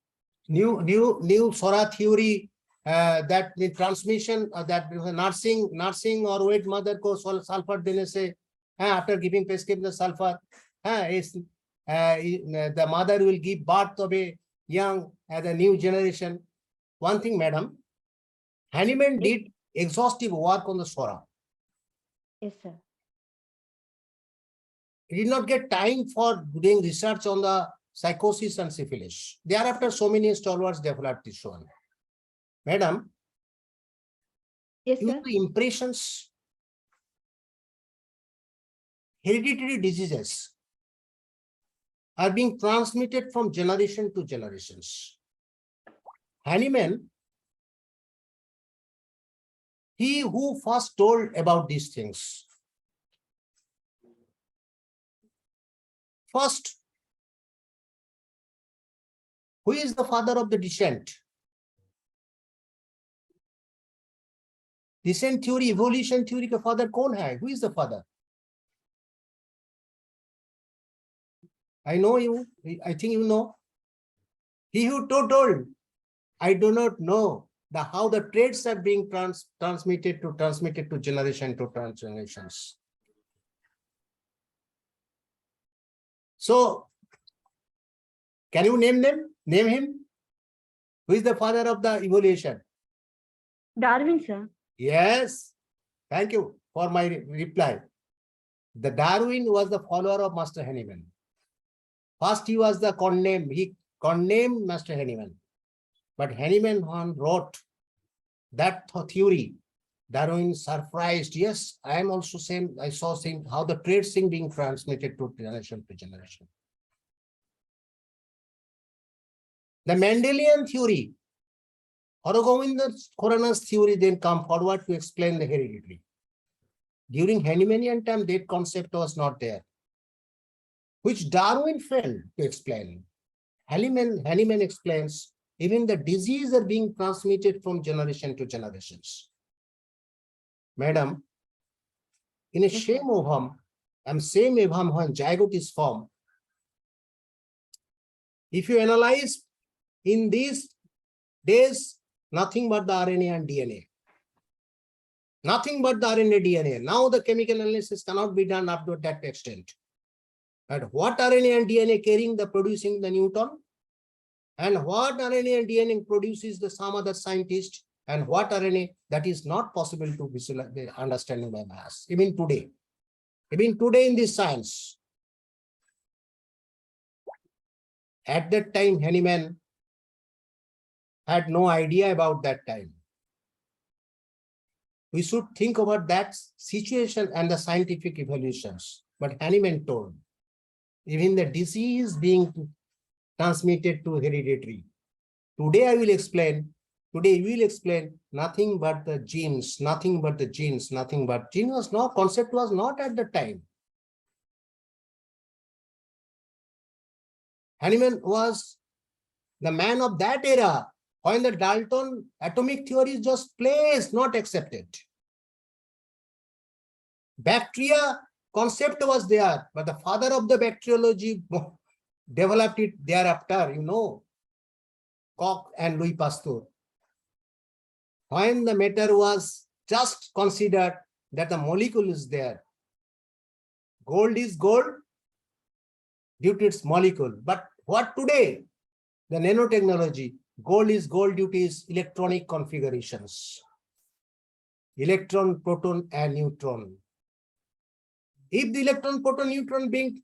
New Sora theory that the transmission that nursing or wait mother को sulfur देने से after giving prescription the sulfur is the mother will give birth of a young as a new generation. One thing, madam, Hahnemann did exhaustive work on the Sora. Yes, sir. He did not get time for doing research on the psychosis and syphilis. Thereafter, so many stalwarts developed this one. Madam, Yes, due sir. to impressions, hereditary diseases are being transmitted from generation to generations. Hahnemann, he who first told about these things. First, who is the father of the descent? Descent theory, evolution theory का father कौन है? Who is the father? I know you. I think you know. He who told, I do not know how the traits are being transmitted to generation to generations. So, can you name them? Name him. Who is the father of the evolution? Darwin, sir. Yes. Thank you for my reply. The Darwin was the follower of Master Hahnemann. First, he was the condemned. He condemned Master Hahnemann. But Hahnemann wrote that theory. Darwin surprised. Yes, I am also same. I saw same how the traits being transmitted to generation to generation. The Mendelian theory, Organon theory then come forward to explain the heredity. During Hahnemannian time, that concept was not there, which Darwin failed to explain. Hahnemann explains even the disease are being transmitted from generation to generations. Madam, in a same ovum when zygote is formed, if you analyze in these days, nothing but the RNA and DNA. Nothing but the RNA DNA. Now the chemical analysis cannot be done up to that extent. But what RNA and DNA carrying the producing the Newton? And what RNA and DNA produces the some other scientist, and what RNA that is not possible to visualize understanding by mass. Even today in this science. At that time, Hahnemann had no idea about that time. We should think about that situation and the scientific evolutions. But Hahnemann told, even the disease being transmitted to hereditary. Today we will explain nothing but the genes, nothing but gene was not, concept was not at the time. Hahnemann was the man of that era when the Dalton atomic theory is just placed, not accepted. Bacteria concept was there, but the father of the bacteriology developed it thereafter, Koch and Louis Pasteur. When the matter was just considered that the molecule is there. Gold is gold due to its molecule. But what today? The nanotechnology, gold is gold due to its electronic configurations. Electron, proton, and neutron. If the electron, proton, neutron being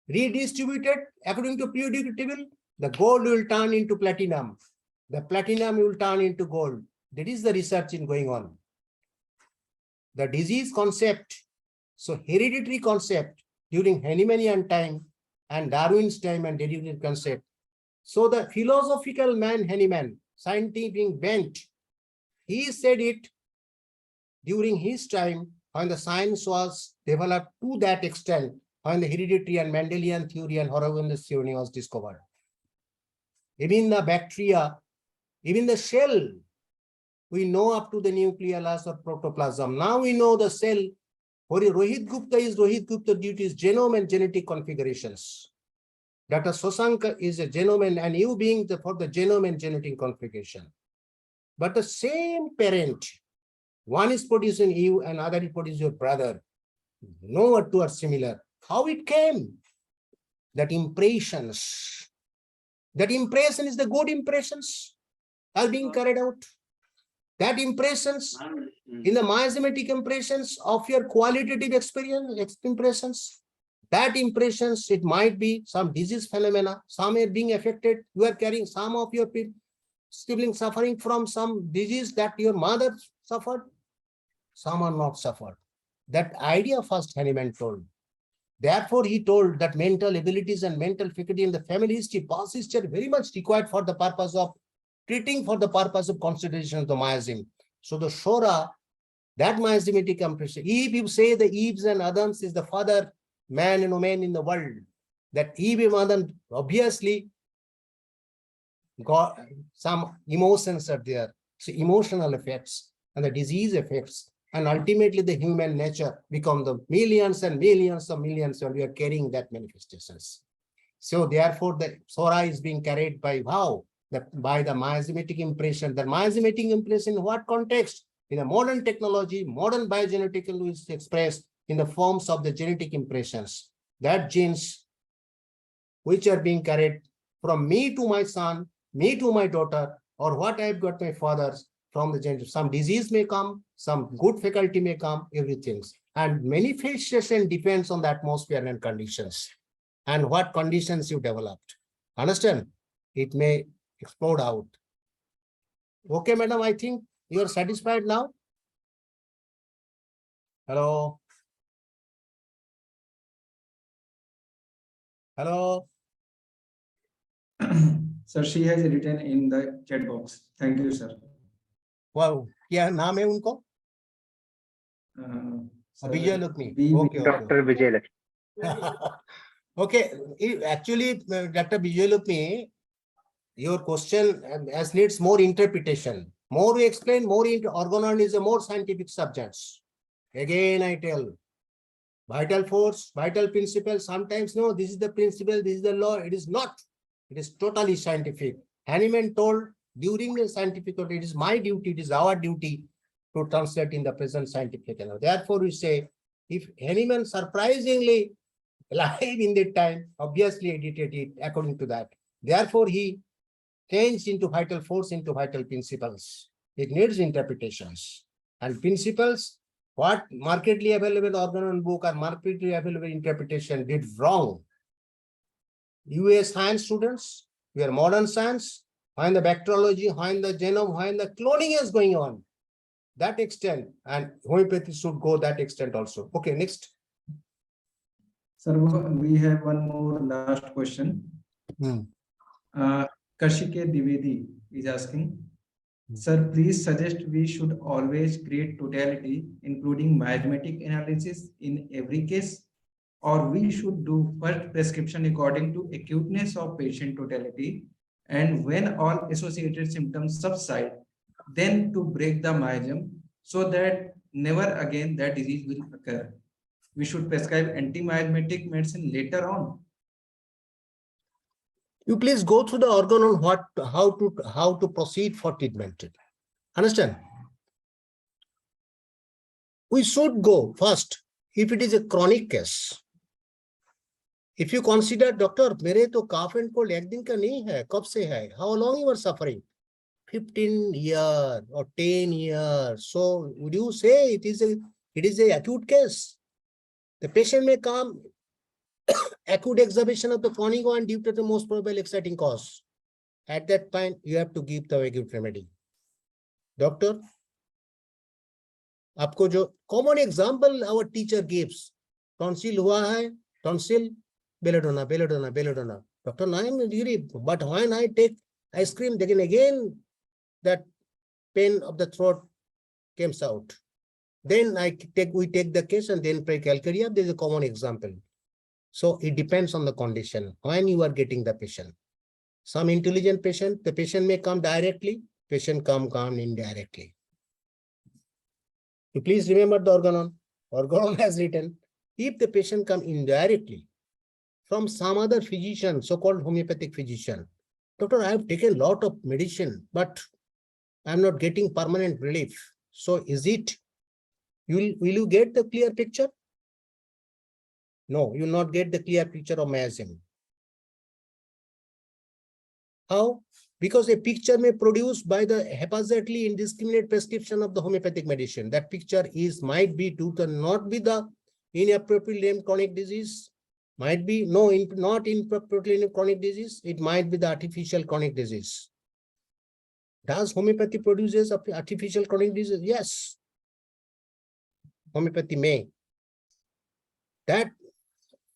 redistributed according to periodic table, the gold will turn into platinum. The platinum will turn into gold. That is the research going on. The disease concept, so hereditary concept, during Hahnemanian time and Darwin's time and derivative concept. So the philosophical man Hahnemann, scientific bent, he said it during his time when the science was developed to that extent, when the hereditary and Mendelian theory and Horowitz theory was discovered. Even the bacteria, even the shell, we know up to the nucleolus or protoplasm. Now we know the cell. Rohit Gupta is Rohit Gupta due to his genome and genetic configurations. Dr. Sosanka is a genome and you being for the genome and genetic configuration. But the same parent, one is producing you and other is producing your brother. No two are similar. How it came? That impressions. That impression is the good impressions are being carried out. That impressions in the miasmatic impressions of your qualitative experience, impressions, that impressions, it might be some disease phenomena, some are being affected, you are carrying some of your siblings suffering from some disease that your mother suffered, some are not suffered. That idea first Hahnemann told. Therefore, he told that mental abilities and mental faculty in the family history, past history, very much required for the purpose of treating, for the purpose of consideration of the miasm. So the Shora, that miasmatic compression, if you say the Eves and Adams is the father man and woman in the world, that Eve and Adam obviously got some emotions are there. So emotional effects and the disease effects. And ultimately the human nature become the millions and millions of millions when we are carrying that manifestations. So therefore the Sora is being carried by how? By the miasmatic impression. The miasmatic impression in what context? In a modern technology, modern biogenetical is expressed in the forms of the genetic impressions. That genes which are being carried from me to my son, me to my daughter, or what I've got my fathers from the gender. Some disease may come, some good faculty may come, everything. And manifestation depends on the atmosphere and conditions and what conditions you developed. Understand? It may explode out. Okay, madam, I think you are satisfied now. Hello. Hello. Sir, she has written in the chat box. Thank you, sir. Wow. क्या नाम है उनको? Sir, Vijay Lakshmi. B. Okay, okay. Dr. Vijay Lakshmi. Okay. Actually, Dr. Vijay Lakshmi, your question as needs more interpretation. More we explain, more Organon is a more scientific subjects. Again, I tell, vital force, vital principle. Sometimes no, this is the principle, this is the law. It is not. It is totally scientific. Hahnemann told during the scientific, it is my duty, it is our duty to translate in the present scientific. Therefore, we say, if Hahnemann surprisingly alive in that time, obviously edited it according to that. Therefore, he changed into vital force into vital principles. It needs interpretations. And principles, what markedly available Organon book or markedly available interpretation did wrong. You as science students, we are modern science, when the bacteriology, when the genome, when the cloning is going on, that extent, and homeopathy should go that extent also. Okay, next. Sir, we have one more last question. Kashike Divedi is asking, sir, please suggest we should always create totality, including miasmatic analysis in every case, or we should do first prescription according to acuteness of patient totality, and when all associated symptoms subside, then to break the miasm so that never again that disease will occur. We should prescribe anti-miasmatic medicine later on. You please go through the Organon how to proceed for treatment. Understand? We should go first if it is a chronic case. If you consider, doctor, मेरे तो cough and cold एक दिन का नहीं है, कब से है? How long you are suffering? 15 years or 10 years. So would you say it is a acute case? The patient may come acute exacerbation of the chronic one due to the most probable exciting cause. At that time, you have to give the acute remedy. Doctor, आपको जो common example our teacher gives, tonsil हुआ है, tonsil, belladonna, belladonna, belladonna. Doctor, I am really, but when I take ice cream, again that pain of the throat comes out. Then we take the case and then pray Calcutta. There is a common example. So it depends on the condition when you are getting the patient. Some intelligent patient, the patient may come directly, patient come indirectly. You please remember the Organon. Organon has written, if the patient come indirectly from some other physician, so-called homeopathic physician, doctor, I have taken a lot of medicine, but I am not getting permanent relief. So is it, will you get the clear picture? No, you will not get the clear picture of miasm. How? Because a picture may produce by the haphazardly indiscriminate prescription of the homeopathic medicine. That picture might be due to not be the inappropriately named chronic disease, might be not inappropriately named chronic disease, it might be the artificial chronic disease. Does homeopathy produces artificial chronic disease? Yes. Homeopathy may. That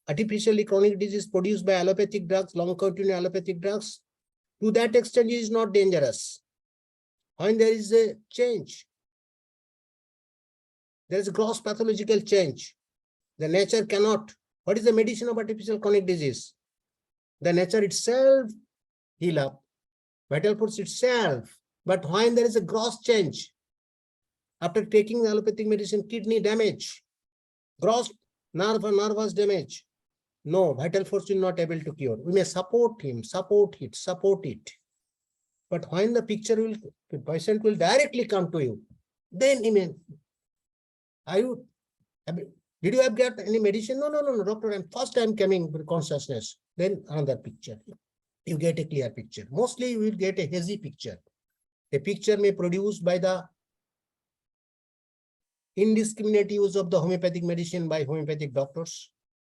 artificially chronic disease produced by allopathic drugs, long continuous allopathic drugs, to that extent it is not dangerous. When there is a change, there is a gross pathological change. The nature cannot. What is the medicine of artificial chronic disease? The nature itself heal up, vital force itself. But when there is a gross change, after taking the allopathic medicine, kidney damage, gross nervous damage, no, vital force will not able to cure. We may support him, support it. But when the patient will directly come to you, then he may, did you have got any medicine? No, doctor, first I'm coming with consciousness. Then another picture. You get a clear picture. Mostly you will get a hazy picture. A picture may produce by the indiscriminate use of the homeopathic medicine by homeopathic doctors,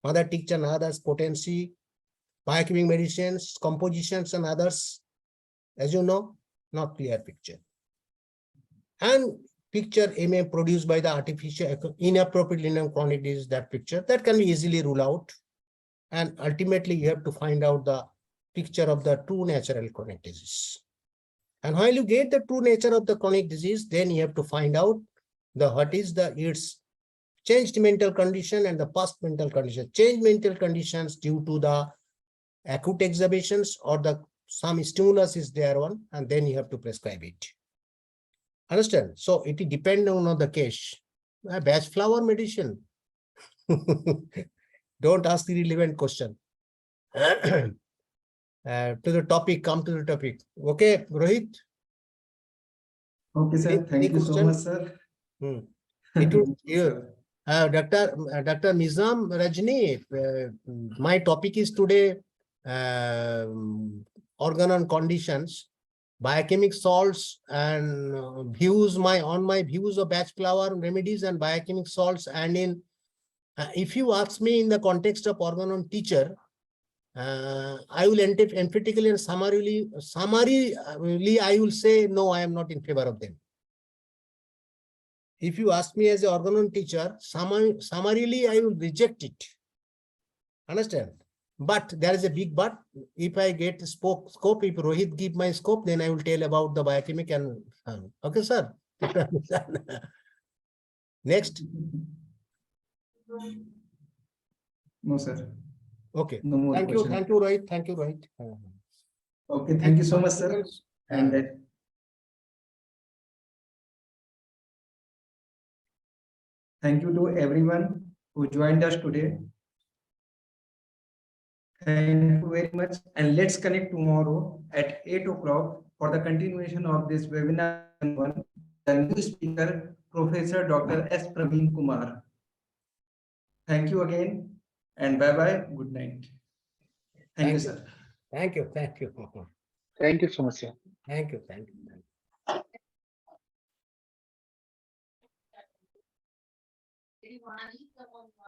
mother tincture and others, potency, biochemical medicines, compositions and others. As you know, not clear picture. And picture may produced by the artificial inappropriately named chronic disease, that picture that can be easily ruled out. And ultimately you have to find out the picture of the true natural chronic disease. And while you get the true nature of the chronic disease, then you have to find out what is its changed mental condition and the past mental condition. Changed mental conditions due to the acute exacerbations or some stimulus is there one, and then you have to prescribe it. Understand? So it depends on the case. Batch flower medicine. Don't ask the relevant question. To the topic, come to the topic. Okay, Rohit? Okay, sir. Thank you so much, sir. Dr. Nizam Rajni, my topic is today organon conditions, biochemic salts, and views on my views of batch flower remedies and biochemic salts. And if you ask me in the context of organon teacher, I will emphatically and summarily I will say no, I am not in favor of them. If you ask me as an organon teacher, summarily I will reject it. Understand? But there is a big but. If I get scope, if Rohit give my scope, then I will tell about the biochemic and okay, sir. Next. No, sir. Okay. No more Thank questions. you, Rohit. Thank you, Rohit. Okay, thank you so much, sir. And thank you to everyone who joined us today. Thank you very much. And let's connect tomorrow at 8 o'clock for the continuation of this webinar. The new speaker, Professor Dr. S. Praveen Kumar. Thank you again and bye-bye. Good night. Thank you, sir. Thank you. Thank you so much, sir. Thank you.